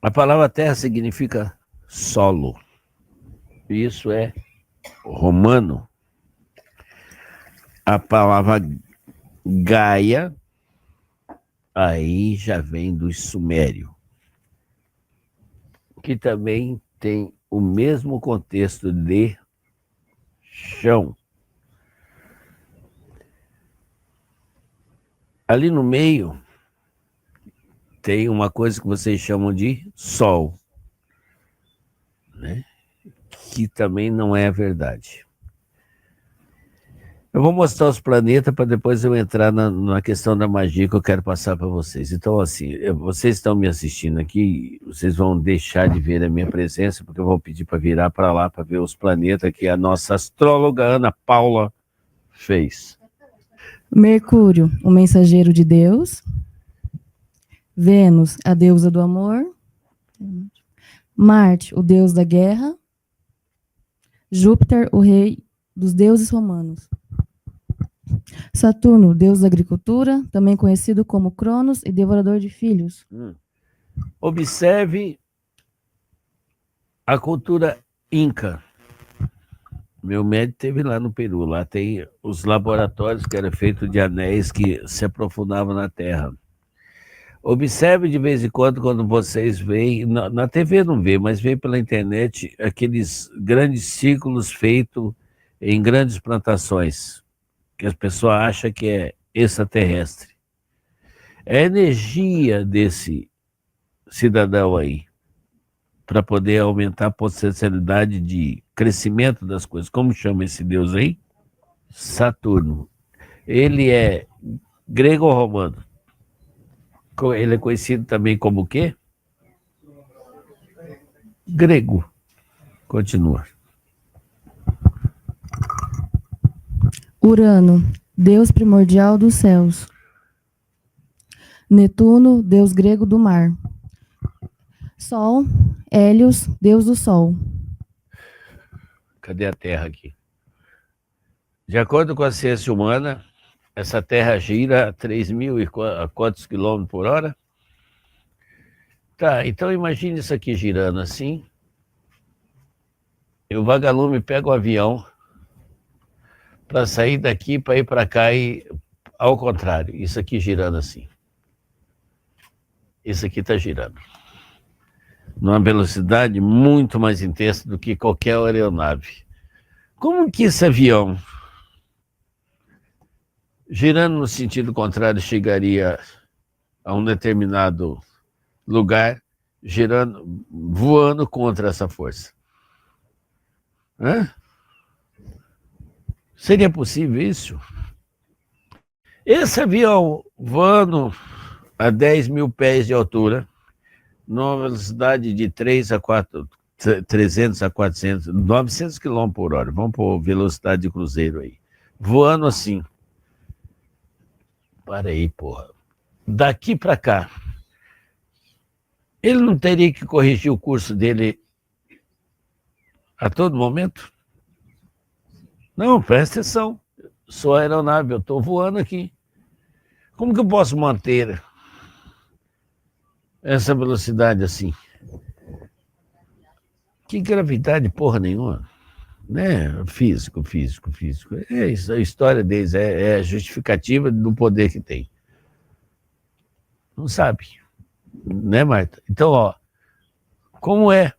A palavra terra significa solo. Isso é romano. A palavra Gaia, aí já vem do sumério, que também tem o mesmo contexto de chão. Ali no meio tem uma coisa que vocês chamam de Sol, né? Que também não é a verdade. Eu vou mostrar os planetas para depois eu entrar na questão da magia que eu quero passar para vocês. Então, assim, vocês estão me assistindo aqui, vocês vão deixar de ver a minha presença, porque eu vou pedir para virar para lá para ver os planetas que a nossa astróloga Ana Paula fez. Mercúrio, o mensageiro de Deus. Vênus, a deusa do amor. Marte, o deus da guerra. Júpiter, o rei dos deuses romanos. Saturno, deus da agricultura, também conhecido como Cronos e devorador de filhos. Observe a cultura inca. Meu médico esteve lá no Peru, lá tem os laboratórios que eram feitos de anéis que se aprofundavam na terra. Observe de vez em quando vocês veem, na TV não vê, mas vê pela internet, aqueles grandes círculos feitos em grandes plantações, que as pessoas acham que é extraterrestre. É a energia desse cidadão aí, para poder aumentar a potencialidade de crescimento das coisas. Como chama esse deus aí? Saturno. Ele é grego ou romano? Ele é conhecido também como o quê? Grego. Continua. Urano, deus primordial dos céus. Netuno, deus grego do mar. Sol, Hélios, deus do sol. Cadê a Terra aqui? De acordo com a ciência humana, essa Terra gira a 3.000 e quantos quilômetros por hora? Tá, então imagine isso aqui girando assim. E o vagalume pega o avião para sair daqui, para ir para cá e ao contrário. Isso aqui girando assim. Isso aqui está girando. numa velocidade muito mais intensa do que qualquer aeronave. Como que esse avião, girando no sentido contrário, chegaria a um determinado lugar, girando, voando contra essa força? Hã? Seria possível isso? Esse avião voando a 10 mil pés de altura, numa velocidade de 300 a 400, 900 km por hora, vamos por velocidade de cruzeiro aí, voando assim. Para aí, porra. Daqui para cá, ele não teria que corrigir o curso dele a todo momento? Não, presta atenção. Sou aeronave, eu estou voando aqui. Como que eu posso manter essa velocidade assim? Que gravidade porra nenhuma. Né? Físico. É isso, a história deles é a justificativa do poder que tem. Não sabe. Né, Marta? Então, ó, como é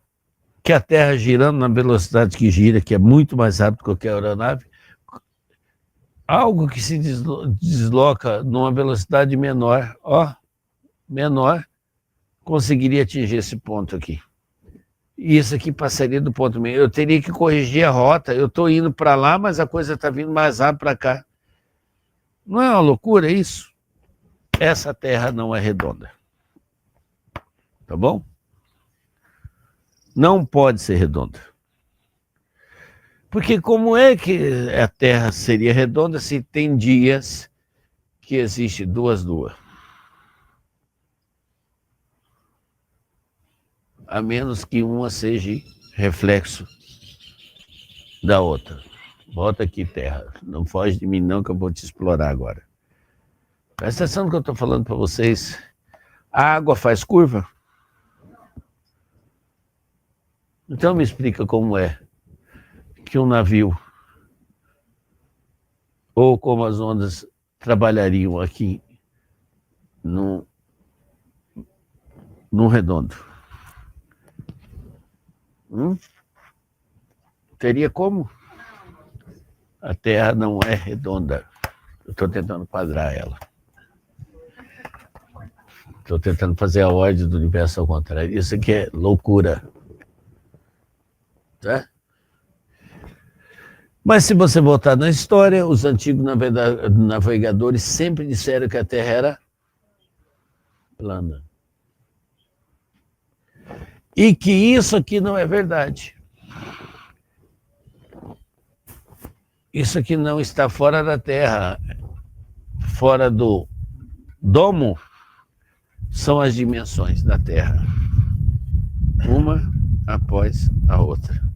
que a Terra girando na velocidade que gira, que é muito mais rápido que qualquer aeronave, algo que se desloca numa velocidade menor, conseguiria atingir esse ponto aqui. E isso aqui passaria do ponto meio. Eu teria que corrigir a rota. Eu estou indo para lá, mas a coisa está vindo mais rápido para cá. Não é uma loucura isso? Essa Terra não é redonda. Tá bom? Não pode ser redonda. Porque como é que a Terra seria redonda se tem dias que existe duas luas? A menos que uma seja reflexo da outra. Volta aqui, Terra. Não foge de mim não, que eu vou te explorar agora. Presta atenção no que eu estou falando para vocês. A água faz curva? Então me explica como é que um navio ou como as ondas trabalhariam aqui num redondo. Teria como? A Terra não é redonda. Eu estou tentando quadrar ela. Estou tentando fazer a ordem do universo ao contrário. Isso aqui é loucura. Tá? Mas se você voltar na história, os antigos navegadores sempre disseram que a Terra era plana. E que isso aqui não é verdade. Isso aqui não está fora da Terra. Fora do domo são as dimensões da Terra. Uma após a outra.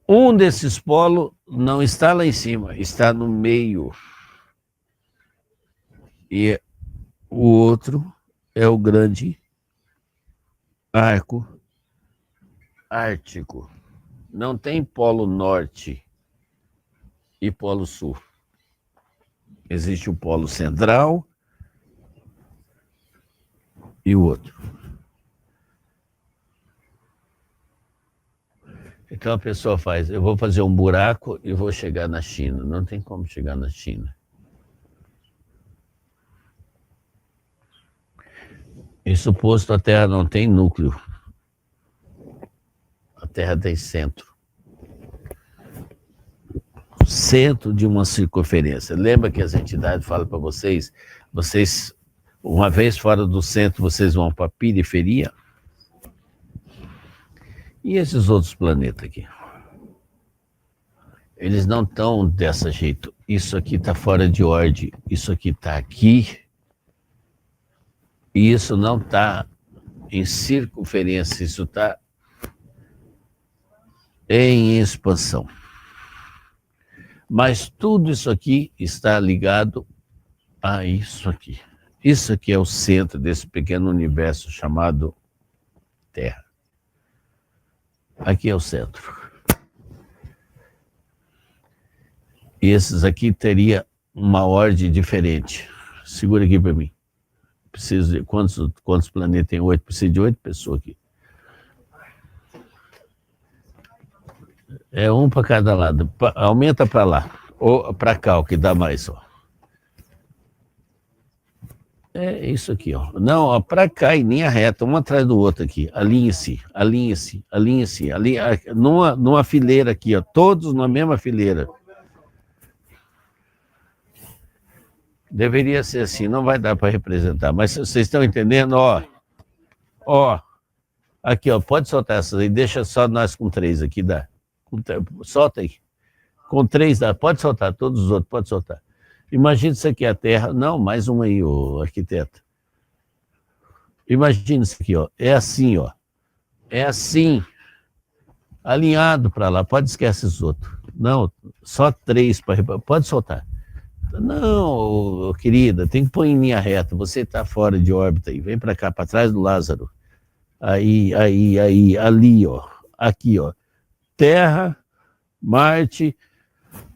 Um desses polos não está lá em cima, está no meio. E o outro é o grande arco ártico. Não tem polo norte e polo sul. Existe o polo central e o outro. Então a pessoa faz, eu vou fazer um buraco e vou chegar na China. Não tem como chegar na China. E suposto a Terra não tem núcleo. A Terra tem centro. Centro de uma circunferência. Lembra que as entidades falam para vocês, uma vez fora do centro, vocês vão para a periferia? E esses outros planetas aqui? Eles não estão desse jeito. Isso aqui está fora de ordem. Isso aqui está aqui. E isso não está em circunferência. Isso está em expansão. Mas tudo isso aqui está ligado a isso aqui. Isso aqui é o centro desse pequeno universo chamado Terra. Aqui é o centro. E esses aqui teria uma ordem diferente. Segura aqui para mim. Preciso de quantos planetas tem? 8? Preciso de 8 pessoas aqui. É um para cada lado. Aumenta para lá. Ou para cá, o que dá mais, ó. É isso aqui, ó. Não, ó, para cá em linha reta, um atrás do outro aqui. Alinhe-se, alinhe-se, alinhe-se. Numa fileira aqui, ó. Todos na mesma fileira. Deveria ser assim, não vai dar para representar. Mas vocês estão entendendo, ó. Ó. Aqui, ó. Pode soltar essas aí. Deixa só nós com 3 aqui, dá. Solta aí. Com 3 dá. Pode soltar, todos os outros, pode soltar. Imagina isso aqui, a Terra. Não, mais um aí, o arquiteto. Imagina isso aqui, ó. É assim, ó. É assim. Alinhado para lá. Pode esquecer os outros. Não, só 3 para. Pode soltar. Não, querida, tem que pôr em linha reta. Você está fora de órbita aí. Vem para cá, para trás do Lázaro. Aí, ali, ó. Aqui, ó. Terra, Marte.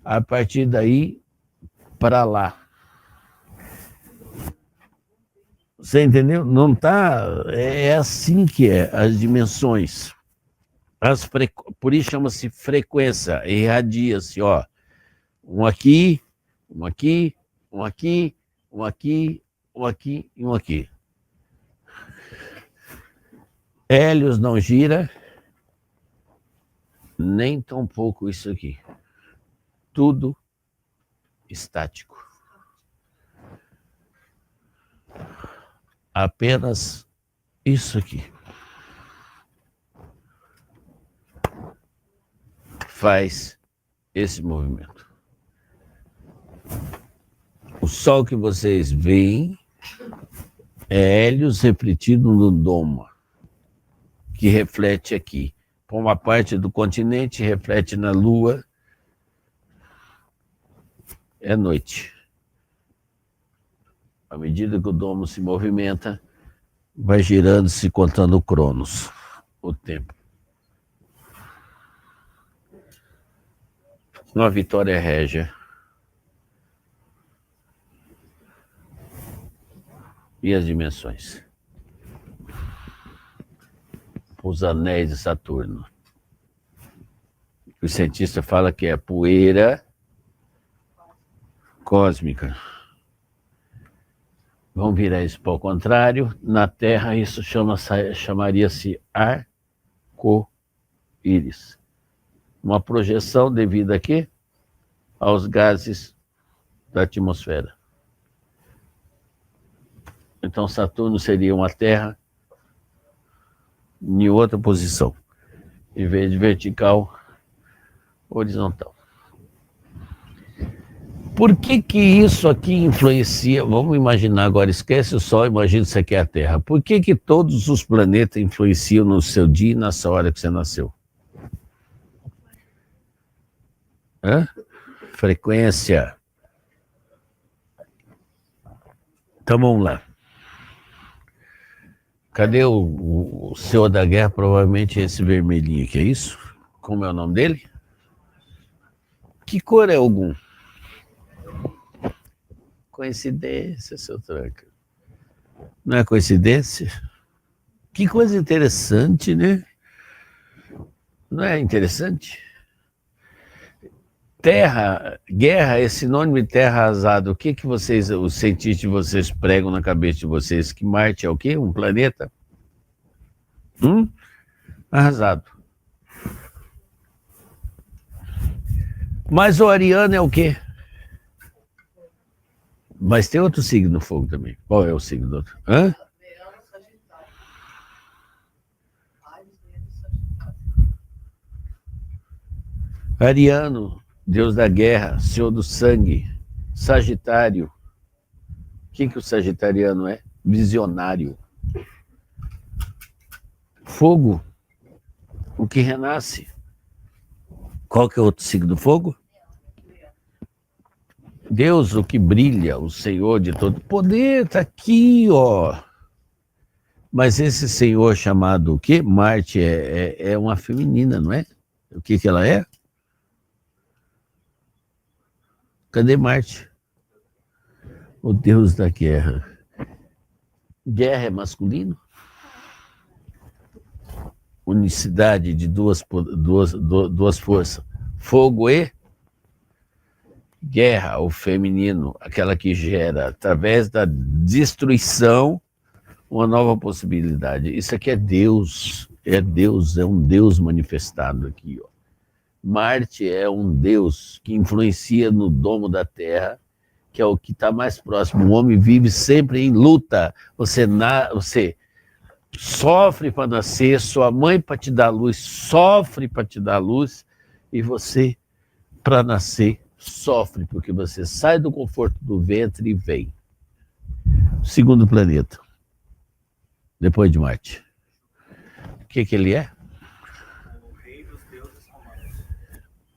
A partir daí, para lá. Você entendeu? Não tá. É assim que é, as dimensões. Por isso chama-se frequência, irradia-se, ó. Um aqui, um aqui, um aqui, um aqui, um aqui e um aqui. Hélios não gira, nem tampouco isso aqui. Tudo estático. Apenas isso aqui. Faz esse movimento. O Sol que vocês veem é Hélios refletido no doma, que reflete aqui. Por uma parte do continente, reflete na Lua. É noite. À medida que o domo se movimenta, vai girando, se contando o Cronos, o tempo. Uma vitória régia. E as dimensões? Os anéis de Saturno. O cientista fala que é poeira cósmica. Vamos virar isso para o contrário. Na Terra, isso chamaria-se arco-íris. Uma projeção devido a quê? Aos gases da atmosfera. Então, Saturno seria uma Terra em outra posição. Em vez de vertical, horizontal. Por que que isso aqui influencia? Vamos imaginar agora, esquece o Sol, imagina isso aqui é a Terra. Por que que todos os planetas influenciam no seu dia e nessa hora que você nasceu? Hã? Frequência. Então vamos lá. Cadê o Senhor da Guerra? Provavelmente esse vermelhinho aqui, é isso? Como é o nome dele? Que cor é Ogum? Coincidência, seu tranca. Não é coincidência? Que coisa interessante, né? Não é interessante? Terra, guerra é sinônimo de terra arrasada. O que que vocês, os cientistas de vocês pregam na cabeça de vocês? Que Marte é o quê? Um planeta? Arrasado. Mas o ariano é o quê? Mas tem outro signo no fogo também. Qual é o signo do outro? Hã? Ariano, Deus da guerra, Senhor do sangue, Sagitário. O que que o sagitariano é? Visionário. Fogo, o que renasce. Qual que é o outro signo do fogo? Deus, o que brilha, o Senhor de todo poder, está aqui, ó. Mas esse Senhor chamado o quê? Marte é uma feminina, não é? O que que ela é? Cadê Marte? O Deus da guerra. Guerra é masculino? Unicidade de duas forças. Fogo e guerra, o feminino, aquela que gera, através da destruição, uma nova possibilidade. Isso aqui é Deus, é um Deus manifestado aqui. Ó. Marte é um Deus que influencia no domo da Terra, que é o que está mais próximo. O homem vive sempre em luta. Você sofre para nascer, sua mãe para te dar luz, sofre para te dar luz, e você, para nascer, sofre, porque você sai do conforto do ventre e vem. Segundo planeta, depois de Marte. O que ele é?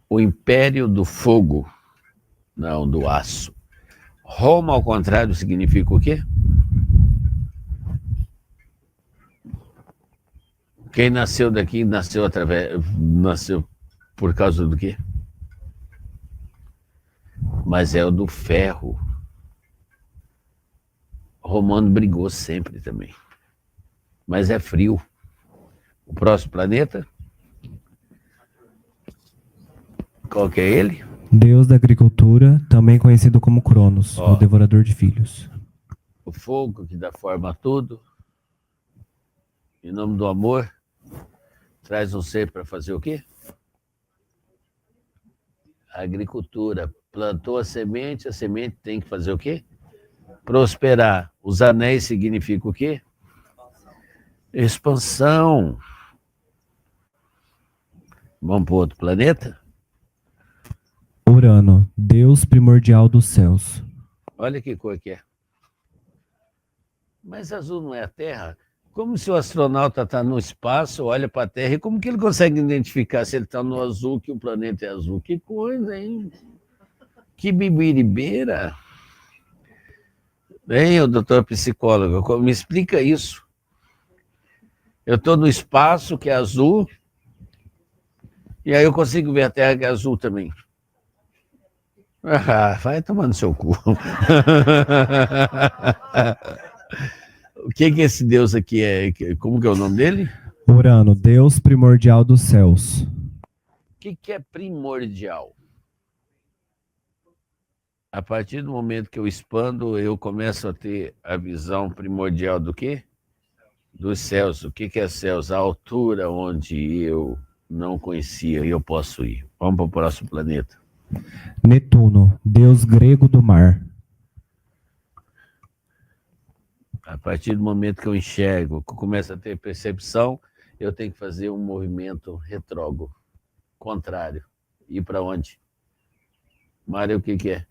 O Império do Fogo, não, do Aço. Roma, ao contrário, significa o quê? Quem nasceu daqui nasceu por causa do quê? Mas é o do ferro. Romano brigou sempre também. Mas é frio. O próximo planeta? Qual que é ele? Deus da agricultura, também conhecido como Cronos, o devorador de filhos. O fogo que dá forma a tudo. Em nome do amor, traz um ser para fazer o quê? A agricultura. Plantou a semente tem que fazer o quê? Prosperar. Os anéis significam o quê? Expansão. Vamos para outro planeta? Urano, Deus primordial dos céus. Olha que cor que é. Mas azul não é a Terra? Como se o astronauta está no espaço, olha para a Terra, e como que ele consegue identificar se ele está no azul, que o planeta é azul? Que coisa, hein? Que bibiribeira. Hein, o doutor psicólogo, me explica isso. Eu estou no espaço, que é azul, e aí eu consigo ver a Terra, que é azul também. Ah, vai tomar no seu cu. O que esse Deus aqui é? Como que é o nome dele? Urano, Deus primordial dos céus. O que é primordial? A partir do momento que eu expando, eu começo a ter a visão primordial do quê? Dos céus. O que é céus? A altura onde eu não conhecia e eu posso ir. Vamos para o próximo planeta. Netuno, Deus grego do mar. A partir do momento que eu enxergo, que eu começo a ter percepção, eu tenho que fazer um movimento retrógrado, contrário. Ir para onde? Mar é o que é?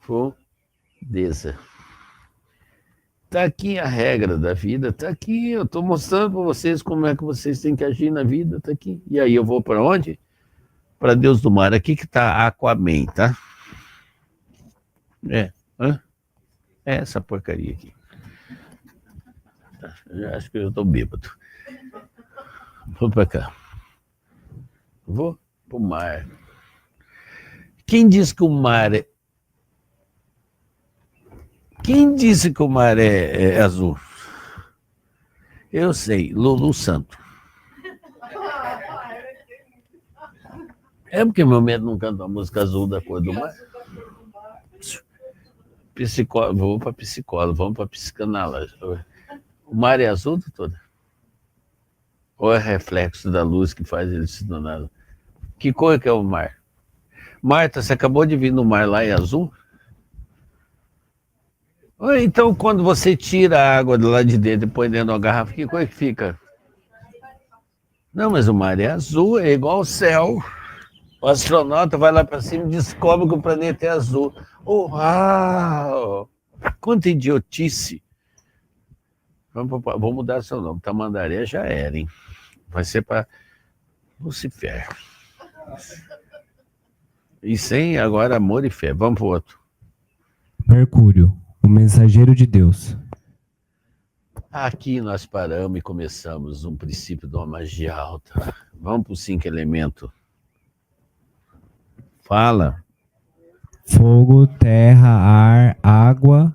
Profundeza. Está aqui a regra da vida, está aqui. Eu estou mostrando para vocês como é que vocês têm que agir na vida, está aqui. E aí eu vou para onde? Para Deus do mar. Aqui que está Aquaman, tá? É essa porcaria aqui. Eu acho que eu estou bêbado. Vou para cá. Vou para o mar. Quem disse que o mar é... Quem disse que o mar é azul? Eu sei, Lulu Santo. É porque meu medo não canta a música azul da cor do mar? Psicólogo, vou para psicólogo, vamos para psicanálise. O mar é azul, doutora? Ou é reflexo da luz que faz ele se tornar? Que cor que é o mar? Marta, você acabou de vir no mar lá, é azul? Então, quando você tira a água de lá de dentro e põe dentro da garrafa, que cor que fica? Não, mas o mar é azul, é igual ao céu. O astronauta vai lá para cima e descobre que o planeta é azul. Uau! Quanta idiotice! Vou mudar seu nome. Tamandaré já era, hein? Vai ser para Lucifer. E sem agora amor e fé. Vamos para o outro. Mercúrio, o mensageiro de Deus. Aqui nós paramos e começamos um princípio de uma magia alta. Vamos para os 5 elementos. Fala. Fogo, terra, ar, água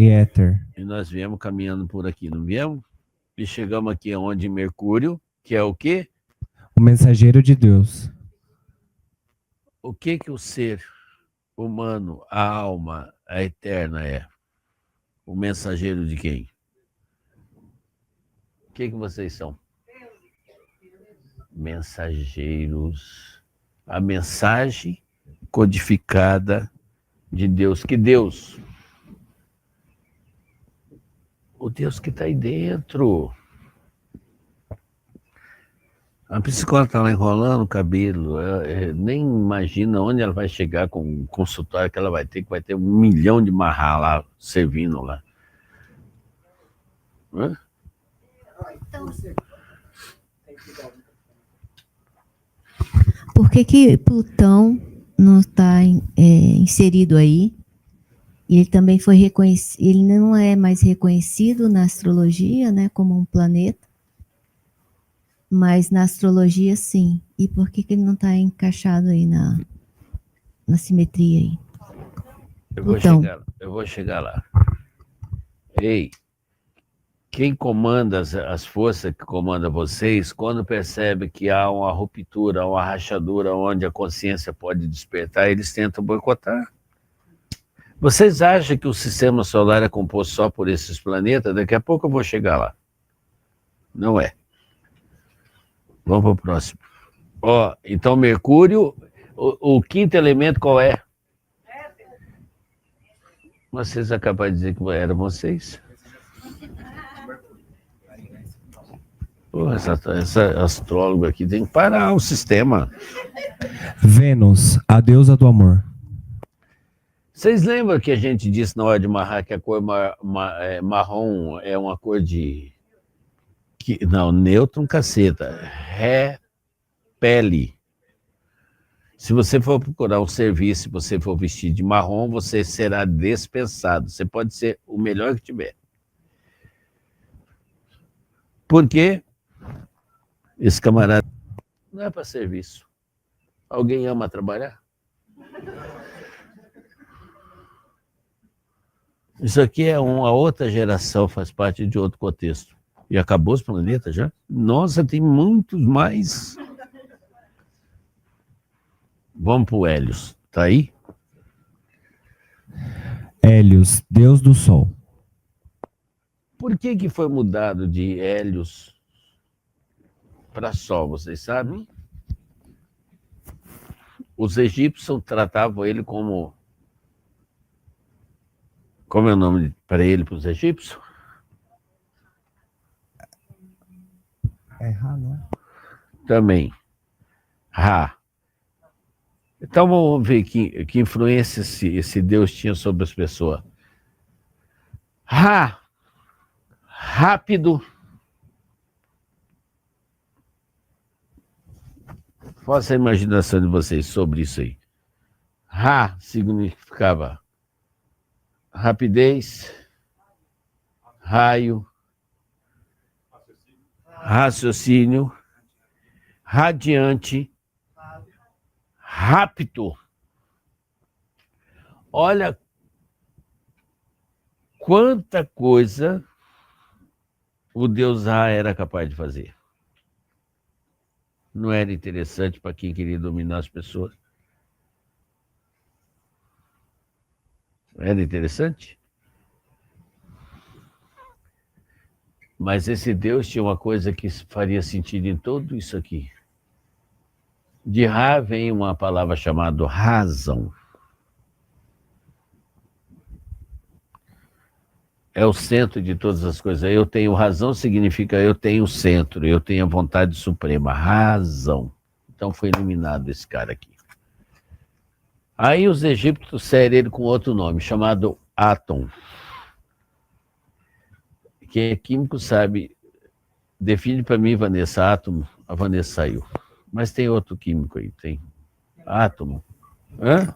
e éter. E nós viemos caminhando por aqui, não viemos? E chegamos aqui onde Mercúrio, que é o quê? O mensageiro de Deus. O que o ser humano, a alma, a eterna é? O mensageiro de quem? O que vocês são? Mensageiros. A mensagem codificada de Deus. Que Deus? O Deus que está aí dentro. A psicóloga está lá enrolando o cabelo. Nem imagina onde ela vai chegar com o consultório que ela vai ter, que vai ter 1 milhão de marrá lá, servindo lá. Hã? Por que Plutão não está inserido aí? Ele também foi reconhecido, ele não é mais reconhecido na astrologia, né, como um planeta, mas na astrologia sim. E por que ele não está encaixado aí na simetria aí? Eu vou chegar lá. Ei, quem comanda as forças que comandam vocês, quando percebe que há uma ruptura, uma rachadura onde a consciência pode despertar, eles tentam boicotar. Vocês acham que o sistema solar é composto só por esses planetas? Daqui a pouco eu vou chegar lá. Não é. Vamos para o próximo. Ó, então Mercúrio, o quinto elemento qual é? Vocês acabaram de dizer que eram vocês? Pô, essa astróloga aqui tem que parar o sistema. Vênus, a deusa do amor. Vocês lembram que a gente disse na hora de marrar que a cor marrom é uma cor de... Não, nêutron, caceta. Repele. Se você for procurar um serviço, se você for vestir de marrom, você será dispensado. Você pode ser o melhor que tiver. Por quê? Esse camarada não é para serviço. Alguém ama trabalhar? Isso aqui é uma outra geração, faz parte de outro contexto. E acabou os planetas já? Nossa, tem muitos mais. Vamos para o Hélios. Tá aí? Hélios, deus do sol. Por que foi mudado de Hélios para Sol, vocês sabem? Os egípcios tratavam ele como... Como é o nome para ele, para os egípcios? É Ra, não é? Também. Ra. Então vamos ver que influência esse Deus tinha sobre as pessoas. Ra. Rápido. Faça a imaginação de vocês sobre isso aí. Ra significava rapidez, raio, raciocínio, radiante, rápido. Olha quanta coisa o Deus Ra era capaz de fazer. Não era interessante para quem queria dominar as pessoas? Era interessante? Mas esse Deus tinha uma coisa que faria sentido em tudo isso aqui. De Ra vem uma palavra chamada razão. É o centro de todas as coisas. Eu tenho razão significa eu tenho centro, eu tenho a vontade suprema, razão. Então foi eliminado esse cara aqui. Aí os egípcios seguem ele com outro nome, chamado Átom. Quem é químico sabe, define para mim, Vanessa, átomo. A Vanessa saiu. Mas tem outro químico aí, tem. Átomo. Hã?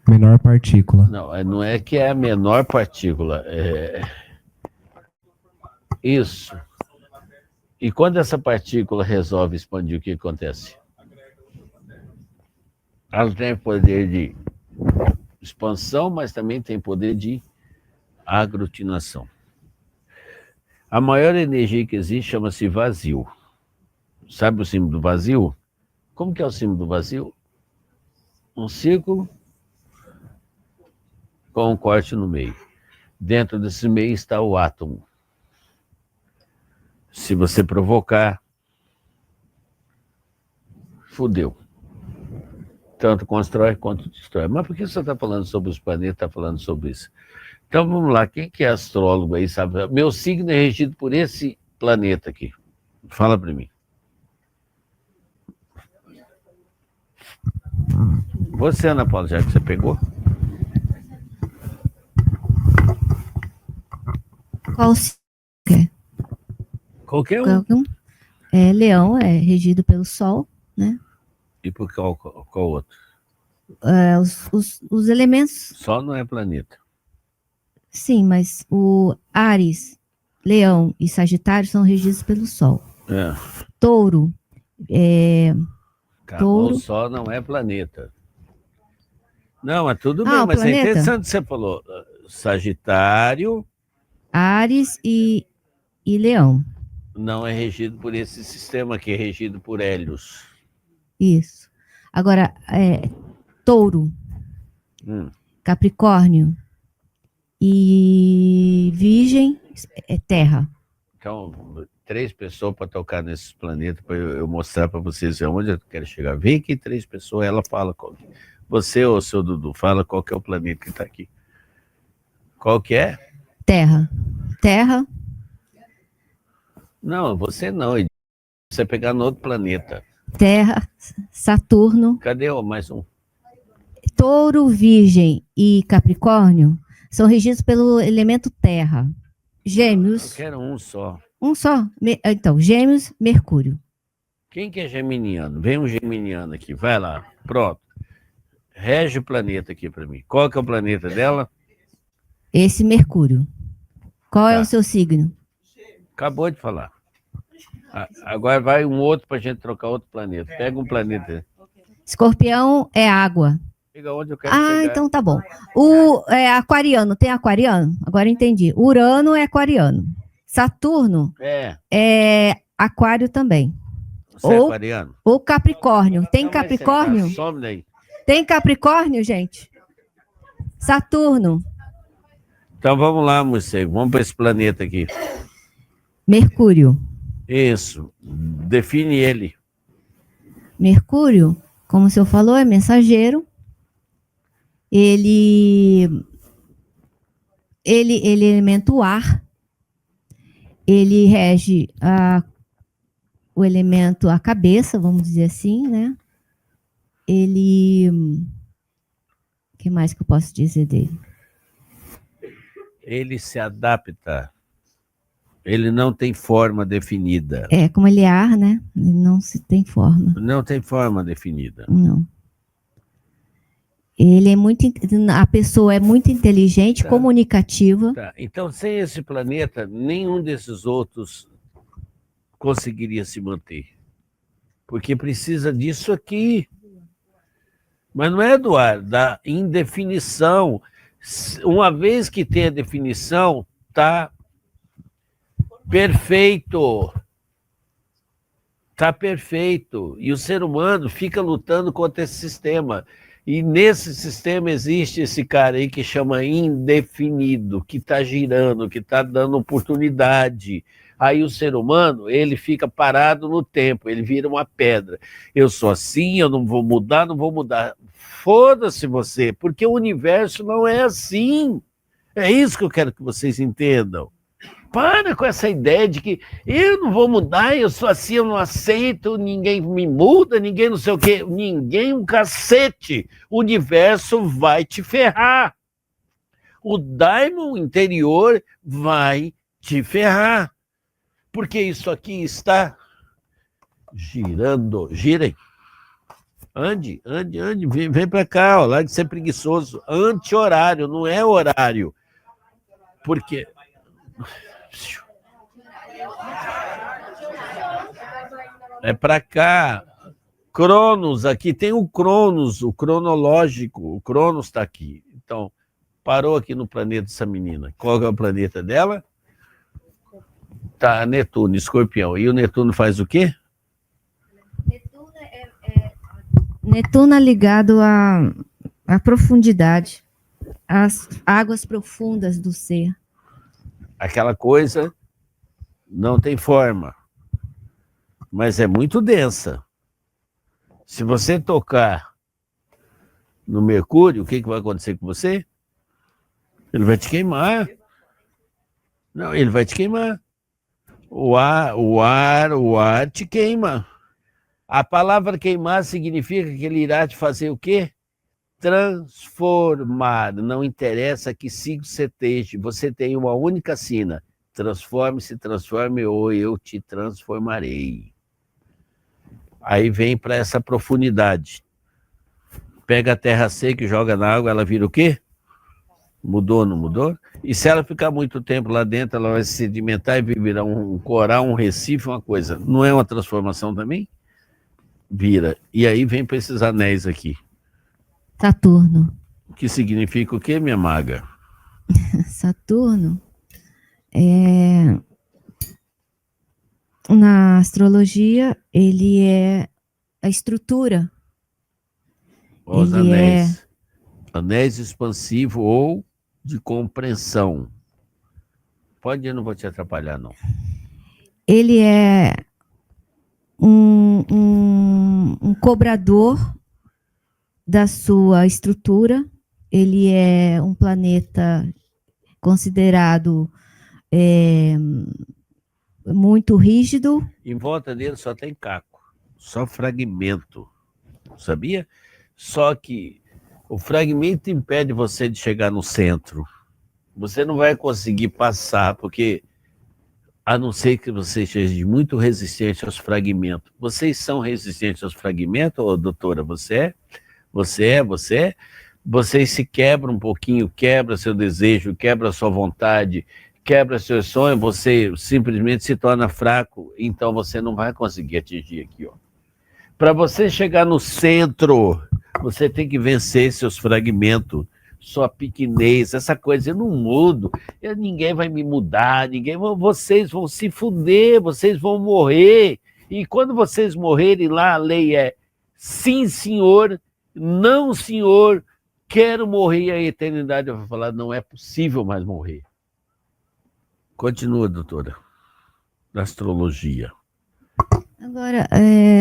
Menor partícula. Não é que é a menor partícula. Isso. E quando essa partícula resolve expandir, o que acontece? Ela tem poder de expansão, mas também tem poder de aglutinação. A maior energia que existe chama-se vazio. Sabe o símbolo do vazio? Como que é o símbolo do vazio? Um círculo com um corte no meio. Dentro desse meio está o átomo. Se você provocar, fudeu. Tanto constrói quanto destrói. Mas por que você está falando sobre os planetas, está falando sobre isso? Então vamos lá, quem que é astrólogo aí, sabe? Meu signo é regido por esse planeta aqui. Fala para mim. Você, Ana Paula, já que você pegou? Qual signo é? Qualquer um. Qualquer um? Leão é regido pelo Sol, né? E por qual outro? Os elementos, Só não é planeta. sim, mas o Áries, Leão e Sagitário são regidos pelo Sol. É. Touro, O Sol não é planeta. Não, mas tudo bem, o mas planeta? é interessante que você falou. Sagitário Áries e Leão. não é regido por esse sistema que é regido por Hélios. Isso. Agora, Touro, Capricórnio e Virgem é terra. Então, 3 pessoas para tocar nesses planetas, para eu mostrar para vocês aonde eu quero chegar. Vem aqui 3 pessoas, ela fala qual que é. Você ou o seu Dudu, fala qual que é o planeta que está aqui. Qual que é? Terra. Terra. Não, você não. Você pegar no outro planeta. Terra, Saturno. Cadê mais um? Touro, Virgem e Capricórnio são regidos pelo elemento terra. Gêmeos. Eu quero um só. Um só. Então, Gêmeos, Mercúrio. Quem que é geminiano? Vem um geminiano aqui, vai lá. Pronto. Rege o planeta aqui para mim. Qual que é o planeta dela? Esse Mercúrio. Qual é o seu signo? Acabou de falar. Agora vai um outro para a gente trocar outro planeta. Pega um planeta. Escorpião é água. Chega onde eu quero chegar. Então tá bom. Aquariano, tem aquariano? Agora entendi. Urano é aquariano. Saturno é aquário também. Você é aquariano? Ou Capricórnio. Tem Então vai Capricórnio? sentar, some daí. Tem Capricórnio, gente? Saturno. Então vamos lá, morcego. Vamos para esse planeta aqui. Mercúrio. Isso. Define ele. Mercúrio, como o senhor falou, é mensageiro. Ele é elemento ar. Ele rege o elemento a cabeça, vamos dizer assim, né? O que mais que eu posso dizer dele? Ele se adapta. Ele não tem forma definida. Como ele é ar, né? Ele não se tem forma. Não tem forma definida. Não. A pessoa é muito inteligente, comunicativa. Tá. Então, sem esse planeta, nenhum desses outros conseguiria se manter. Porque precisa disso aqui. Mas não é do ar, da indefinição. Uma vez que tem a definição, está perfeito. Está perfeito. E o ser humano fica lutando contra esse sistema. E nesse sistema existe esse cara aí que chama indefinido, que está girando, que está dando oportunidade. Aí o ser humano, ele fica parado no tempo, ele vira uma pedra. Eu sou assim, eu não vou mudar, não vou mudar. Foda-se você, porque o universo não é assim. É isso que eu quero que vocês entendam. Para com essa ideia de que eu não vou mudar, eu sou assim, eu não aceito, ninguém me muda, ninguém não sei o quê. Ninguém um cacete. O universo vai te ferrar. O daimon interior vai te ferrar. Porque isso aqui está girando. Girem. Ande, vem para cá, ó, lá de ser preguiçoso. Anti-horário, não é horário. Porque... É para cá. Cronos, aqui tem o Cronos, o cronológico. O Cronos está aqui. Então, parou aqui no planeta dessa menina. Qual é o planeta dela? Tá, Netuno, Escorpião. E o Netuno faz o quê? Netuno é ligado à profundidade, às águas profundas do ser. Aquela coisa não tem forma, mas é muito densa. Se você tocar no Mercúrio, o que vai acontecer com você? Ele vai te queimar. Não, ele vai te queimar. O ar te queima. A palavra queimar significa que ele irá te fazer o quê? Transformar. Não interessa que signo você esteja. Você tem uma única sina. Transforme-se, transforme, ou eu te transformarei. Aí vem para essa profundidade. Pega a terra seca e joga na água, ela vira o quê? Mudou, não mudou? E se ela ficar muito tempo lá dentro, ela vai se sedimentar e virar um coral, um recife, uma coisa. Não é uma transformação também? Vira. E aí vem para esses anéis aqui. Saturno. Que significa o quê, minha maga? Saturno na astrologia, ele é a estrutura. Os anéis. Anéis expansivo ou de compreensão. Pode, eu não vou te atrapalhar, não. Ele é um cobrador da sua estrutura. Ele é um planeta considerado muito rígido. Em volta dele só tem caco, só fragmento, sabia? Só que o fragmento impede você de chegar no centro. Você não vai conseguir passar, porque a não ser que você seja muito resistente aos fragmentos. Vocês são resistentes aos fragmentos, ô, doutora? Você é? Você é? Você é? Vocês se quebram um pouquinho, quebra seu desejo, quebra sua vontade, quebra seu sonho, você simplesmente se torna fraco, então você não vai conseguir atingir aqui, ó. Para você chegar no centro, você tem que vencer seus fragmentos, sua pequenez, essa coisa. Eu não mudo, ninguém vai me mudar, vocês vão se fuder, vocês vão morrer. E quando vocês morrerem lá, a lei é sim, senhor, não, senhor, quero morrer. E a eternidade vai falar, não é possível mais morrer. Continua, doutora, na astrologia. Agora,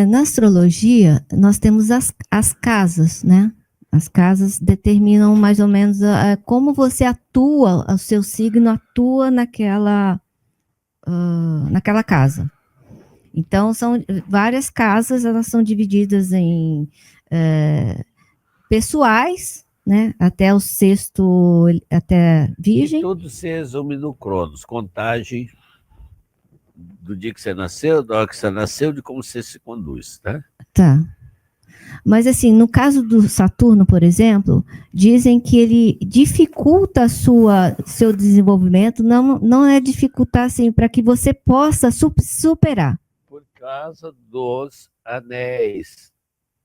na astrologia, nós temos as casas, né? As casas determinam mais ou menos como você atua, o seu signo atua naquela casa. Então, são várias casas, elas são divididas em pessoais, né? Até o sexto, até Virgem. E tudo se resume no Cronos, contagem do dia que você nasceu, da hora que você nasceu, de como você se conduz, tá? Tá. Mas, assim, no caso do Saturno, por exemplo, dizem que ele dificulta seu desenvolvimento, não é dificultar, assim, para que você possa superar. Por causa dos anéis.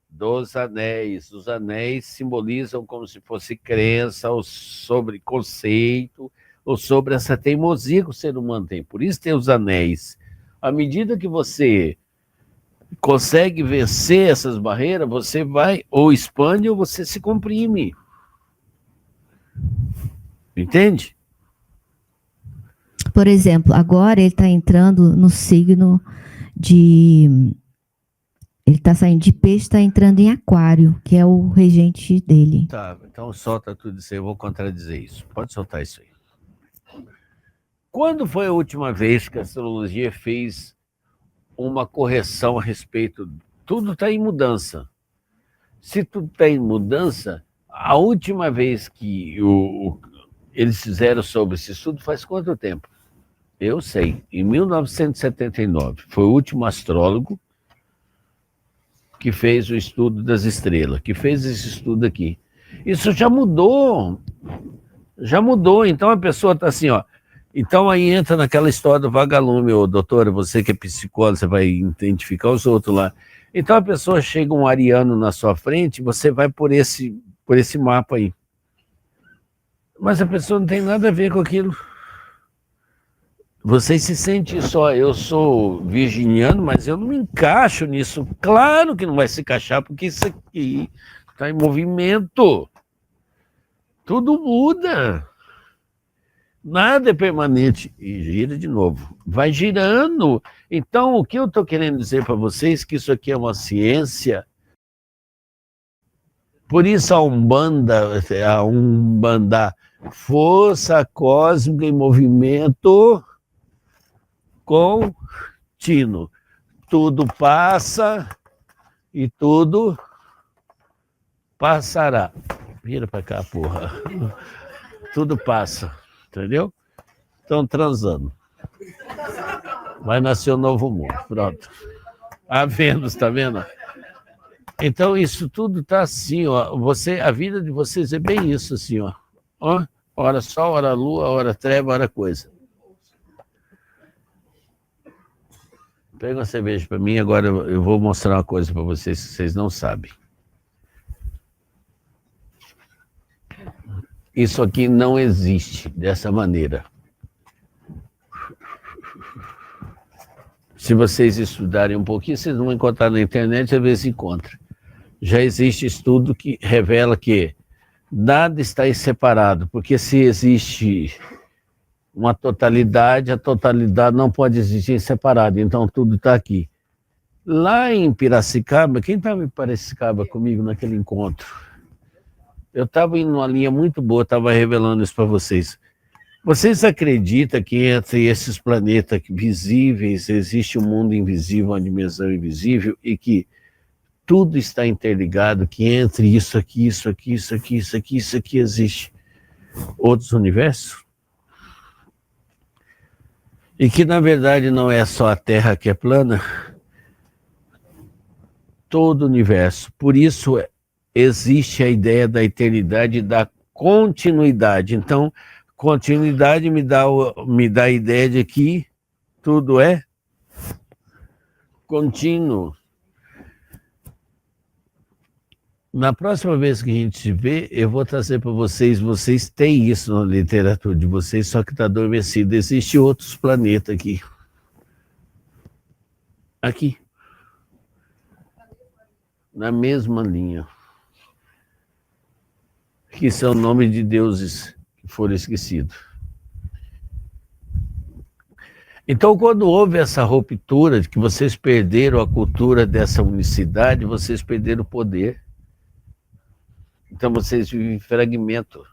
Dos anéis. Os anéis simbolizam como se fosse crença, ou sobre conceito, ou sobre essa teimosia que o ser humano tem. Por isso tem os anéis. À medida que você consegue vencer essas barreiras, você vai ou expande ou você se comprime. Entende? Por exemplo, agora ele está entrando no signo de... Ele está saindo de peixe, está entrando em aquário, que é o regente dele. Tá, então solta tudo isso aí, eu vou contradizer isso. Pode soltar isso aí. Quando foi a última vez que a astrologia fez uma correção a respeito? Tudo está em mudança. Se tudo está em mudança, a última vez que eles fizeram sobre esse estudo faz quanto tempo? Eu sei, em 1979. Foi o último astrólogo que fez o estudo das estrelas, que fez esse estudo aqui. Isso já mudou. Já mudou. Então a pessoa está assim, ó. Então aí entra naquela história do vagalume, ô doutora, você que é psicólogo, você vai identificar os outros lá. Então a pessoa chega um ariano na sua frente, você vai por esse mapa aí. Mas a pessoa não tem nada a ver com aquilo. Você se sente só, eu sou virginiano, mas eu não me encaixo nisso. Claro que não vai se encaixar, porque isso aqui está em movimento. Tudo muda. Nada é permanente. E gira de novo. Vai girando. Então, o que eu estou querendo dizer para vocês é que isso aqui é uma ciência. Por isso a Umbanda, força cósmica em movimento contínuo. Tudo passa e tudo passará. Vira pra cá, porra. Tudo passa, entendeu? Estão transando. Vai nascer um novo mundo, pronto. A Vênus, tá vendo? Então isso tudo tá assim, ó. A vida de vocês é bem isso, assim, ó. Ó, hora sol, hora lua, hora treva, hora coisa. Pega uma cerveja para mim, agora eu vou mostrar uma coisa para vocês que vocês não sabem. Isso aqui não existe dessa maneira. Se vocês estudarem um pouquinho, vocês vão encontrar na internet, às vezes encontram. Já existe estudo que revela que nada está separado, porque se existe uma totalidade, a totalidade não pode existir separada, então tudo está aqui. Lá em Piracicaba, quem estava em Piracicaba comigo naquele encontro? Eu estava indo numa linha muito boa, estava revelando isso para vocês. Vocês acreditam que entre esses planetas visíveis existe um mundo invisível, uma dimensão invisível, e que tudo está interligado, que entre isso aqui, isso aqui, isso aqui, isso aqui, isso aqui existe outros universos? E que, na verdade, não é só a Terra que é plana, todo o universo. Por isso, existe a ideia da eternidade e da continuidade. Então, continuidade me dá a ideia de que tudo é contínuo. Na próxima vez que a gente se vê, eu vou trazer para vocês têm isso na literatura de vocês, só que está adormecido. Existem outros planetas aqui. Aqui. Na mesma linha. Que são nomes de deuses que foram esquecidos. Então, quando houve essa ruptura, de que vocês perderam a cultura dessa unicidade, vocês perderam o poder. Então vocês vivem em fragmento.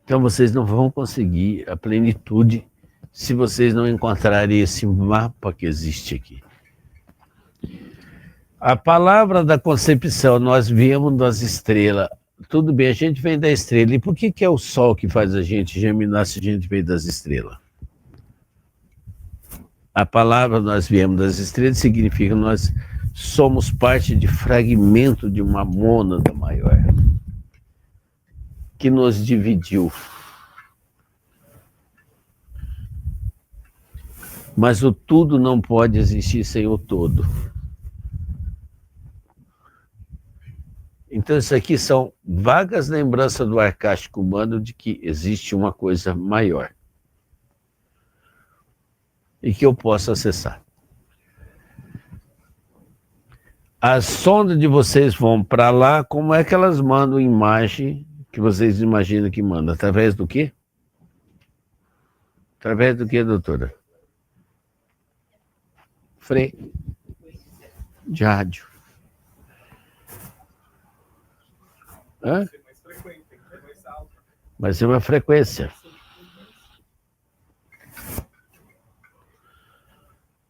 Então vocês não vão conseguir a plenitude se vocês não encontrarem esse mapa que existe aqui. A palavra da concepção, nós viemos das estrelas. Tudo bem, a gente vem da estrela. E por que é o sol que faz a gente germinar se a gente vem das estrelas? A palavra nós viemos das estrelas significa que nós somos parte de fragmento de uma mônada maior que nos dividiu. Mas o tudo não pode existir sem o todo. Então isso aqui são vagas lembranças do arcástico humano de que existe uma coisa maior e que eu posso acessar. As sondas de vocês vão para lá, como é que elas mandam imagem que vocês imaginam que mandam? Através do quê? Através do quê, doutora? De rádio. Hã? Vai ser uma frequência.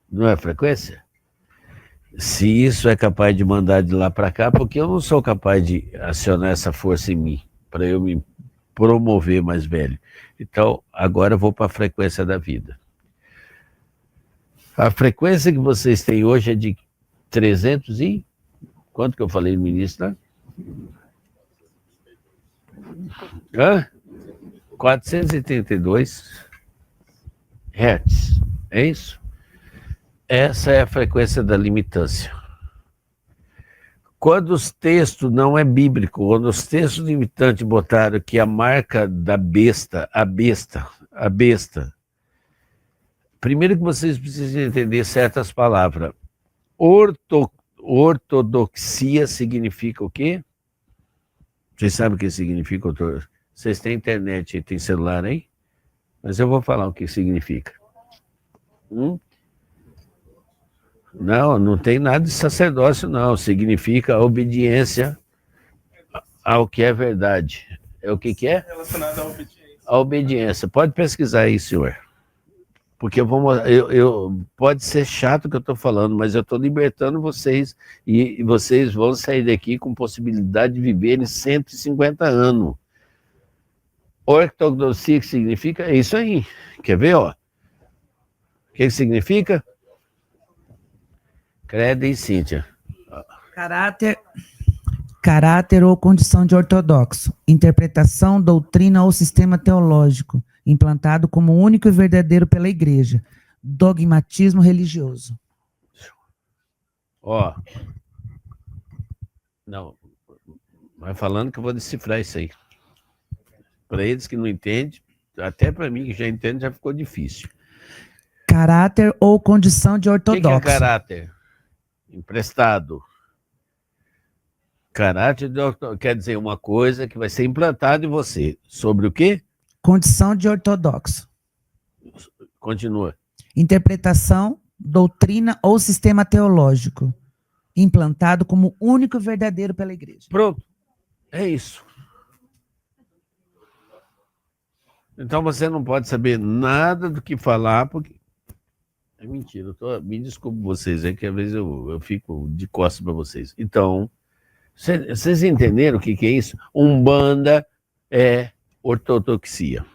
Não é frequência? Se isso é capaz de mandar de lá para cá, porque eu não sou capaz de acionar essa força em mim, para eu me promover mais velho. Então, agora eu vou para a frequência da vida. A frequência que vocês têm hoje é de 300 e... Quanto que eu falei no início, né? 432 Hz. É isso? Essa é a frequência da limitância. Quando os textos não é bíblico, quando os textos limitantes botaram que a marca da besta, a besta, primeiro que vocês precisam entender certas palavras. Ortodoxia significa o quê? Vocês sabem o que significa? Vocês têm internet e tem celular aí? Mas eu vou falar o que significa. Não tem nada de sacerdócio, não. Significa obediência ao que é verdade. É o que é? Relacionado à obediência. A obediência. Pode pesquisar aí, senhor. Porque pode ser chato o que eu estou falando, mas eu estou libertando vocês e vocês vão sair daqui com possibilidade de viverem 150 anos. Ortodoxia, que significa? É isso aí. Quer ver, ó? O que significa? Credo e Cíntia. Caráter ou condição de ortodoxo. Interpretação, doutrina ou sistema teológico, implantado como único e verdadeiro pela igreja. Dogmatismo religioso. Ó. Não. Vai falando que eu vou decifrar isso aí. Para eles que não entendem, até para mim que já entende, já ficou difícil. Caráter ou condição de O ortodoxo. que é caráter? Emprestado. Caráter quer dizer uma coisa que vai ser implantada em você. Sobre o quê? Condição de ortodoxo. Continua. Interpretação, doutrina ou sistema teológico, implantado como único e verdadeiro pela igreja. Pronto. É isso. Então você não pode saber nada do que falar, porque... É mentira. Me desculpe vocês, é que às vezes eu fico de costas para vocês. Então... Vocês entenderam o que é isso? Umbanda é ortodoxia.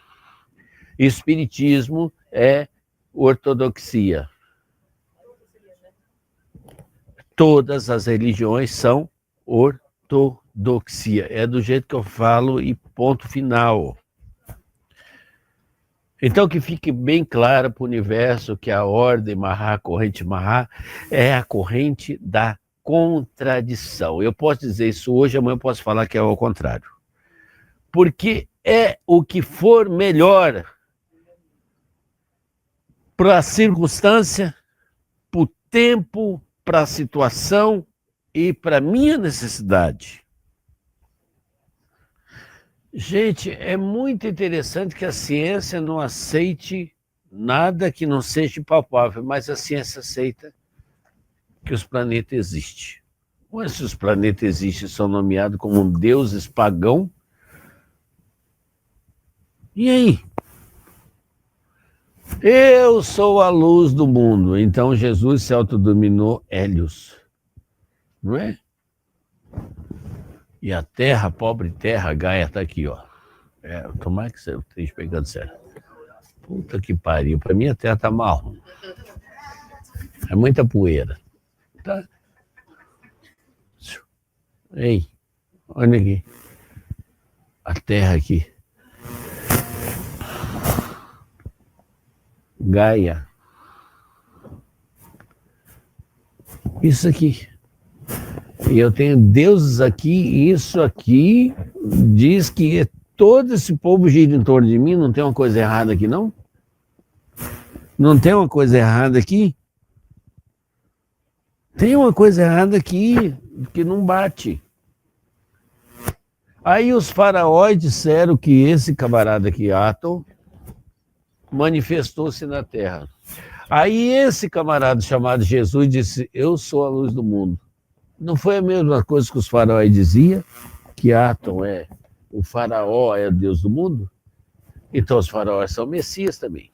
Espiritismo é ortodoxia. Todas as religiões são ortodoxia. É do jeito que eu falo e ponto final. Então que fique bem claro para o universo que a ordem Mahá, a corrente Mahá, é a corrente da contradição. Eu posso dizer isso hoje, amanhã eu posso falar que é ao contrário. Porque é o que for melhor para a circunstância, para o tempo, para a situação e para a minha necessidade. Gente, é muito interessante que a ciência não aceite nada que não seja palpável, mas a ciência aceita que os planetas existem. Mas se os planetas existem são nomeados como deuses pagãos, e aí? Eu sou a luz do mundo. Então Jesus se autodominou Hélios. Não é? E a terra, pobre terra, Gaia está aqui, ó. Tomara que você esteja pegando sério. Puta que pariu. Para mim a terra está marrom. É muita poeira. Tá? Ei, olha aqui. A terra aqui. Gaia. Isso aqui. E eu tenho deuses aqui, e isso aqui diz que todo esse povo gira em torno de mim. Não tem uma coisa errada aqui, não? Não tem uma coisa errada aqui? Tem uma coisa errada aqui que não bate. Aí os faraós disseram que esse camarada aqui, Atom, manifestou-se na terra. Aí esse camarada chamado Jesus disse, eu sou a luz do mundo. Não foi a mesma coisa que os faraós diziam? Que Atom o faraó é o Deus do mundo? Então os faraós são Messias também.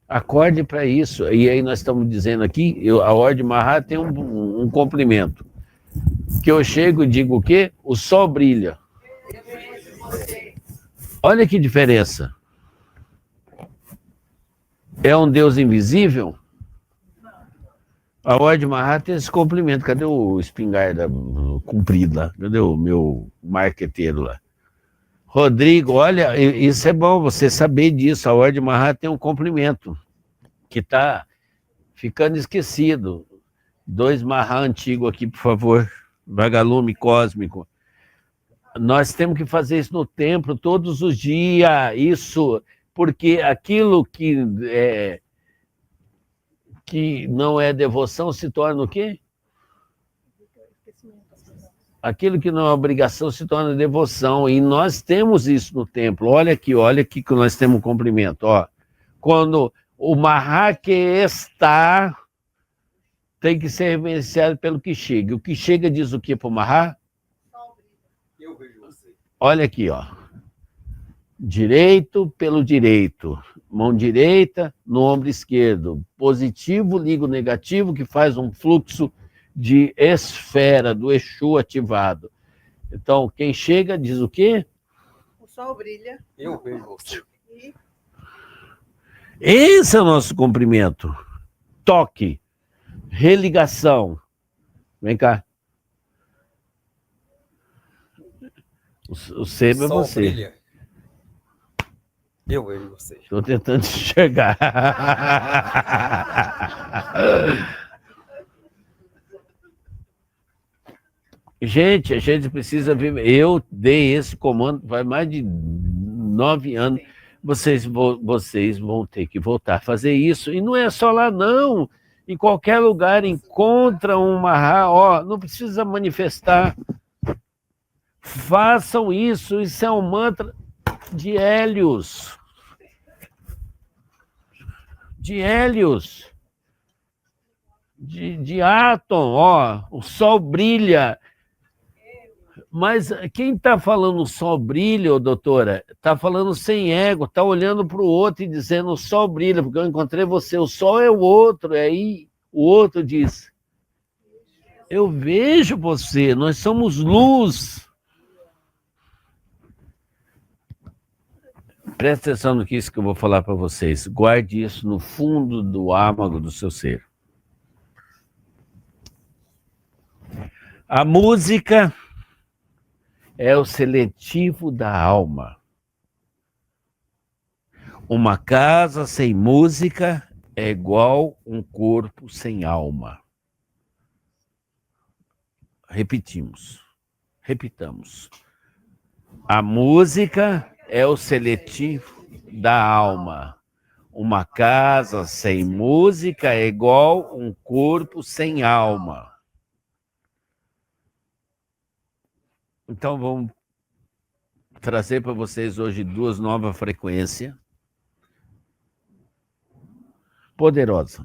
Acorde para isso. E aí nós estamos dizendo aqui, a ordem Mahá tem um complemento. Que eu chego e digo o quê? O sol brilha. Olha que diferença. É um Deus invisível? A ordem Mahá tem esse complemento. Cadê o espingarda comprido lá? Cadê o meu marqueteiro lá? Rodrigo, olha, isso é bom você saber disso. A ordem Mahá tem um complemento que está ficando esquecido. 2 marra antigo aqui, por favor. Vagalume cósmico. Nós temos que fazer isso no templo todos os dias. Isso, porque aquilo que não é devoção se torna o quê? Aquilo que não é obrigação se torna devoção. E nós temos isso no templo. Olha aqui que nós temos um cumprimento. Ó. Quando o Mahá que está tem que ser reverenciado pelo que chega. O que chega diz o que para o Mahá? Eu vejo você. Olha aqui, ó. Direito pelo direito. Mão direita no ombro esquerdo. Positivo liga o negativo, que faz um fluxo de esfera do Exu ativado. Então, quem chega diz o quê? O sol brilha. Eu vejo você. E Esse é o nosso cumprimento. Toque. Religação. Vem cá. O sebo é Sol você. brilha. Eu vejo você. Estou tentando enxergar. Gente, a gente precisa ver. Eu dei esse comando faz mais de 9 anos. Vocês vão ter que voltar a fazer isso. E não é só lá, não. Em qualquer lugar encontra um Mahá. Ó, não precisa manifestar. Façam isso. Isso é um mantra de Hélios. De Hélios. De Átom. Ó, o sol brilha. Mas quem está falando o sol brilha, doutora, está falando sem ego, está olhando para o outro e dizendo o sol brilha, porque eu encontrei você, o sol é o outro, aí o outro diz, eu vejo você, nós somos luz. Presta atenção no que isso que eu vou falar para vocês, guarde isso no fundo do âmago do seu ser. A música é o seletivo da alma. Uma casa sem música é igual um corpo sem alma. Repitamos. A música é o seletivo da alma. Uma casa sem música é igual um corpo sem alma. Então, vamos trazer para vocês hoje 2 novas frequências poderosas.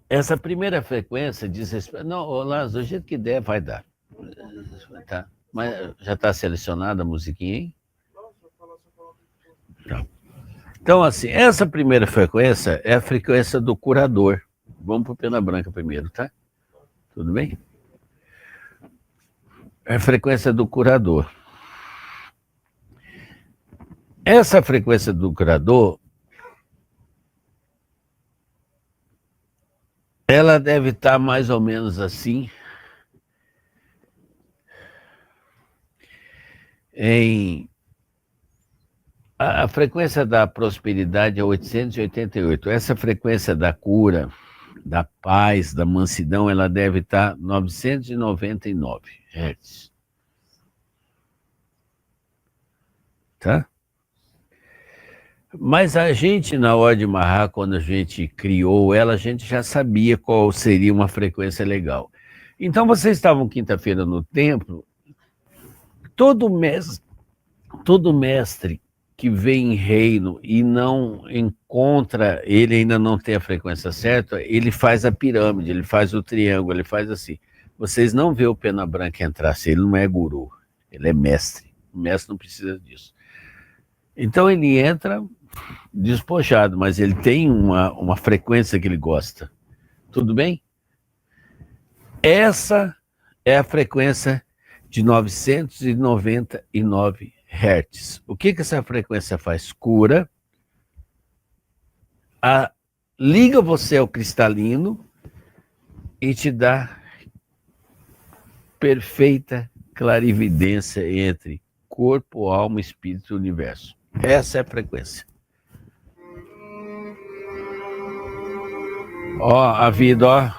Essa primeira frequência diz respeito... Não, Lázaro, do jeito que der, vai dar. Tá. Mas já está selecionada a musiquinha, hein? Tá. Então, assim, essa primeira frequência é a frequência do curador. Vamos para o Pena Branca primeiro, tá? Tudo bem? É a frequência do curador. Essa frequência do curador, ela deve estar mais ou menos assim, a frequência da prosperidade é 888. Essa frequência da cura, da paz, da mansidão, ela deve estar 999 Hz. Tá? Mas a gente, na Ordem Mahá, quando a gente criou ela, a gente já sabia qual seria uma frequência legal. Então, vocês estavam quinta-feira no templo, todo mestre que vem em reino e não encontra, ele ainda não tem a frequência certa, ele faz a pirâmide, ele faz o triângulo, ele faz assim. Vocês não vê o Pena Branca entrar, se ele não é guru, ele é mestre. O mestre não precisa disso. Então ele entra despojado, mas ele tem uma frequência que ele gosta. Tudo bem? Essa é a frequência de 999 Hz. O que essa frequência faz? Cura, liga você ao cristalino e te dá perfeita clarividência entre corpo, alma, espírito e universo. Essa é a frequência. Ó, a vida, ó.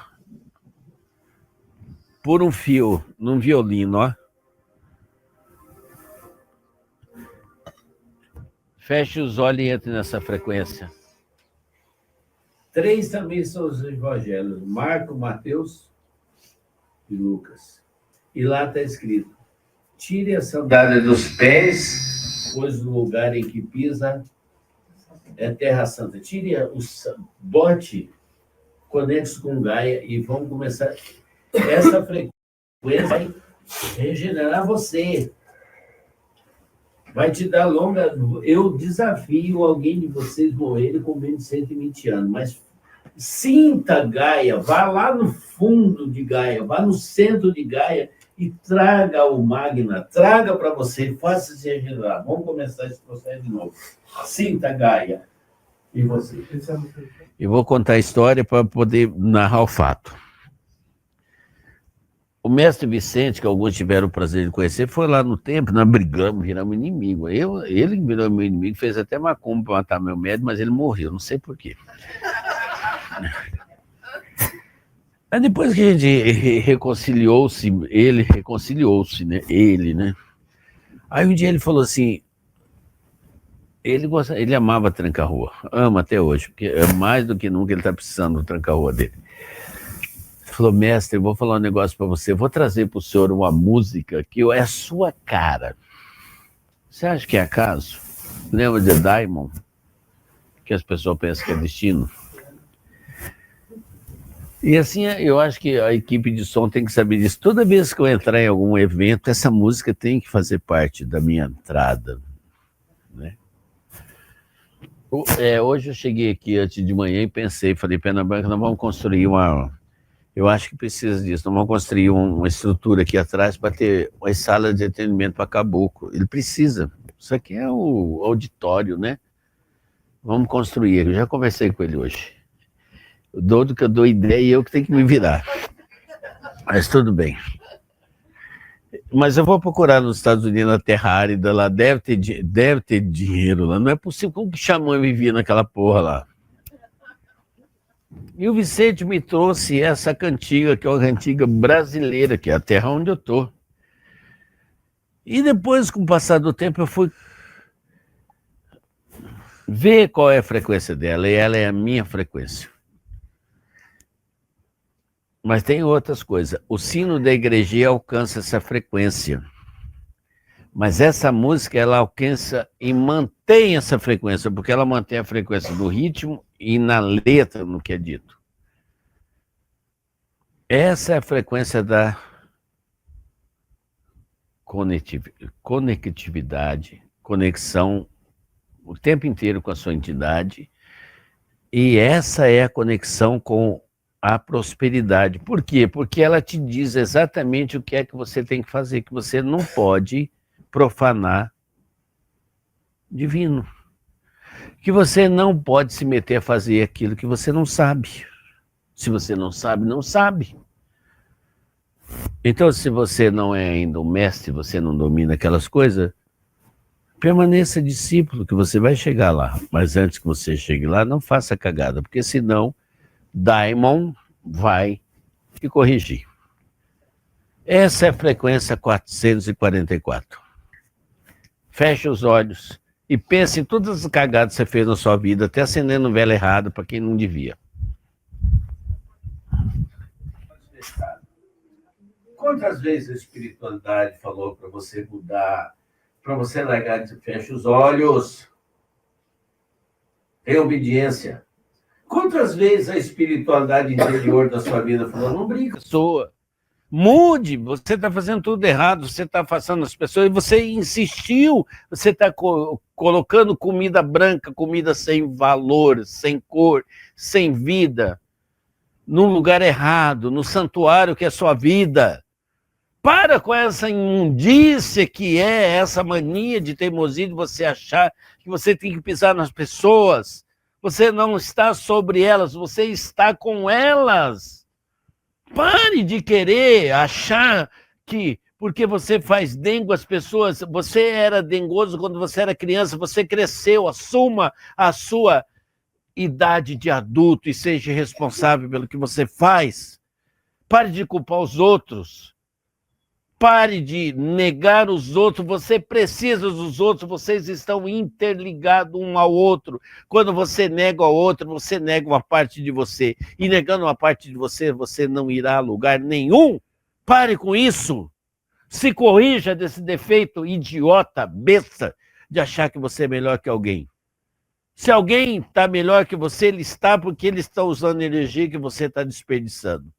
Por um fio, num violino, ó. Feche os olhos e entre nessa frequência. 3 também são os evangelhos: Marco, Mateus e Lucas. E lá está escrito: tire a sandália dos pés, pois o lugar em que pisa é terra santa. Tire o bote conexo com Gaia e vamos começar. Essa frequência vai regenerar você. Vai te dar longa... Eu desafio alguém de vocês morrerem com menos de 120 anos, mas sinta Gaia, vá lá no fundo de Gaia, vá no centro de Gaia e traga o Magna, traga para você, faça se regenerar. Vamos começar esse processo de novo. Sinta Gaia. E você? Eu vou contar a história para poder narrar o fato. O mestre Vicente, que alguns tiveram o prazer de conhecer, foi lá no templo, nós brigamos, viramos inimigo. Ele virou meu inimigo, fez até macumba para matar meu médico, mas ele morreu, não sei porquê. Aí depois que a gente reconciliou-se, né? Aí um dia ele falou assim, ele amava tranca-rua, ama até hoje, porque é mais do que nunca ele está precisando do tranca-rua dele. Ele falou, mestre, eu vou falar um negócio para você, eu vou trazer para o senhor uma música que é a sua cara. Você acha que é acaso? Lembra de Diamond? Que as pessoas pensam que é destino? E assim, eu acho que a equipe de som tem que saber disso. Toda vez que eu entrar em algum evento, essa música tem que fazer parte da minha entrada, né? Hoje eu cheguei aqui antes de manhã e pensei, falei, Pena Branca, nós vamos construir uma... Eu acho que precisa disso, nós vamos construir uma estrutura aqui atrás para ter uma sala de atendimento para caboclo. Ele precisa. Isso aqui é o auditório, né? Vamos construir. Eu já conversei com ele hoje. O doido que eu dou ideia e eu que tenho que me virar. Mas tudo bem. Mas eu vou procurar nos Estados Unidos, na terra árida, lá deve ter dinheiro lá. Não é possível. Como que Xamã vivia naquela porra lá? E o Vicente me trouxe essa cantiga, que é uma cantiga brasileira, que é a terra onde eu tô. E depois, com o passar do tempo, eu fui ver qual é a frequência dela, e ela é a minha frequência. Mas tem outras coisas. O sino da igreja alcança essa frequência. Mas essa música, ela alcança e mantém essa frequência, porque ela mantém a frequência do ritmo e na letra, no que é dito. Essa é a frequência da conectividade, conexão o tempo inteiro com a sua entidade, e essa é a conexão com a prosperidade. Por quê? Porque ela te diz exatamente o que é que você tem que fazer, que você não pode profanar divino. Que você não pode se meter a fazer aquilo que você não sabe. Se você não sabe, não sabe. Então, se você não é ainda um mestre, você não domina aquelas coisas, permaneça discípulo, que você vai chegar lá. Mas antes que você chegue lá, não faça cagada, porque senão Daimon vai te corrigir. Essa é a frequência 444. Feche os olhos e pense em todas as cagadas que você fez na sua vida, até acendendo vela errada para quem não devia. Quantas vezes a espiritualidade falou para você mudar, para você largar de feche os olhos? Tenha obediência. Quantas vezes a espiritualidade interior da sua vida falou, não brinca, soa. Mude, você está fazendo tudo errado, você está afastando as pessoas, e você insistiu, você está colocando comida branca, comida sem valor, sem cor, sem vida, num lugar errado, no santuário que é sua vida. Para com essa imundície que é essa mania de teimosia de você achar que você tem que pisar nas pessoas. Você não está sobre elas, você está com elas. Pare de querer achar que porque você faz dengo às pessoas, você era dengoso quando você era criança, você cresceu, assuma a sua idade de adulto e seja responsável pelo que você faz. Pare de culpar os outros. Pare de negar os outros. Você precisa dos outros. Vocês estão interligados um ao outro. Quando você nega ao outro, você nega uma parte de você. E negando uma parte de você, você não irá a lugar nenhum. Pare com isso. Se corrija desse defeito idiota, besta, de achar que você é melhor que alguém. Se alguém está melhor que você, ele está porque ele está usando energia que você está desperdiçando.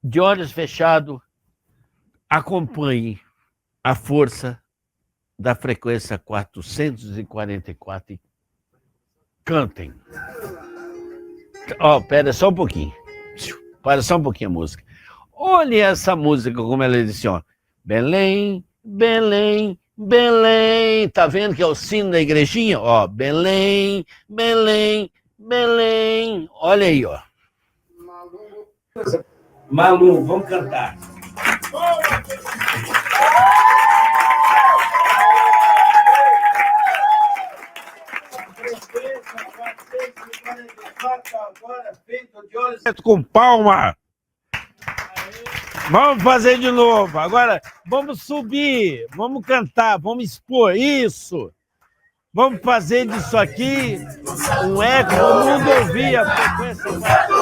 De olhos fechados, acompanhe a força da frequência 444 e cantem. Ó, pera só um pouquinho. Para só um pouquinho a música. Olhe essa música, como ela diz assim, ó. Belém, Belém, Belém. Tá vendo que é o sino da igrejinha? Ó, Belém, Belém, Belém. Olha aí, ó. Malu, vamos cantar. Com palma. Vamos fazer de novo. Agora vamos subir, vamos cantar, vamos expor isso. Vamos fazer disso aqui um eco, o mundo ouvir a frequência. O santo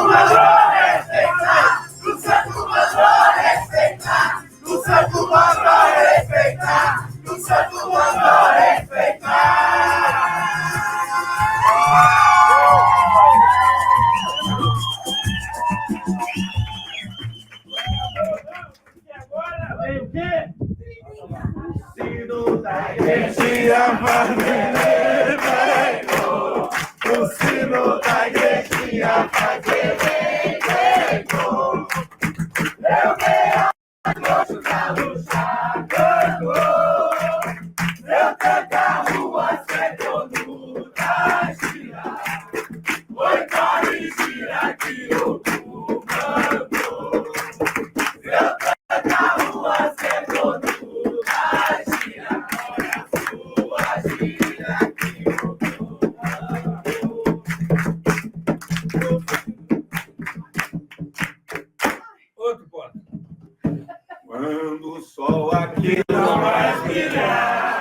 mandou respeitar, o santo mandou respeitar. E agora vem o quê? O sino da igrejinha fazer eco. O sino da igrejinha fazer eco. Eu tenho gosto da luxa, eu canto a rua, setor da gira. Oi, corre, gira aqui o comando. Eu canto a rua, setor da gira. Olha a sua gira aqui o comando. Outro ponto. Quando o sol aqui não mais brilhar.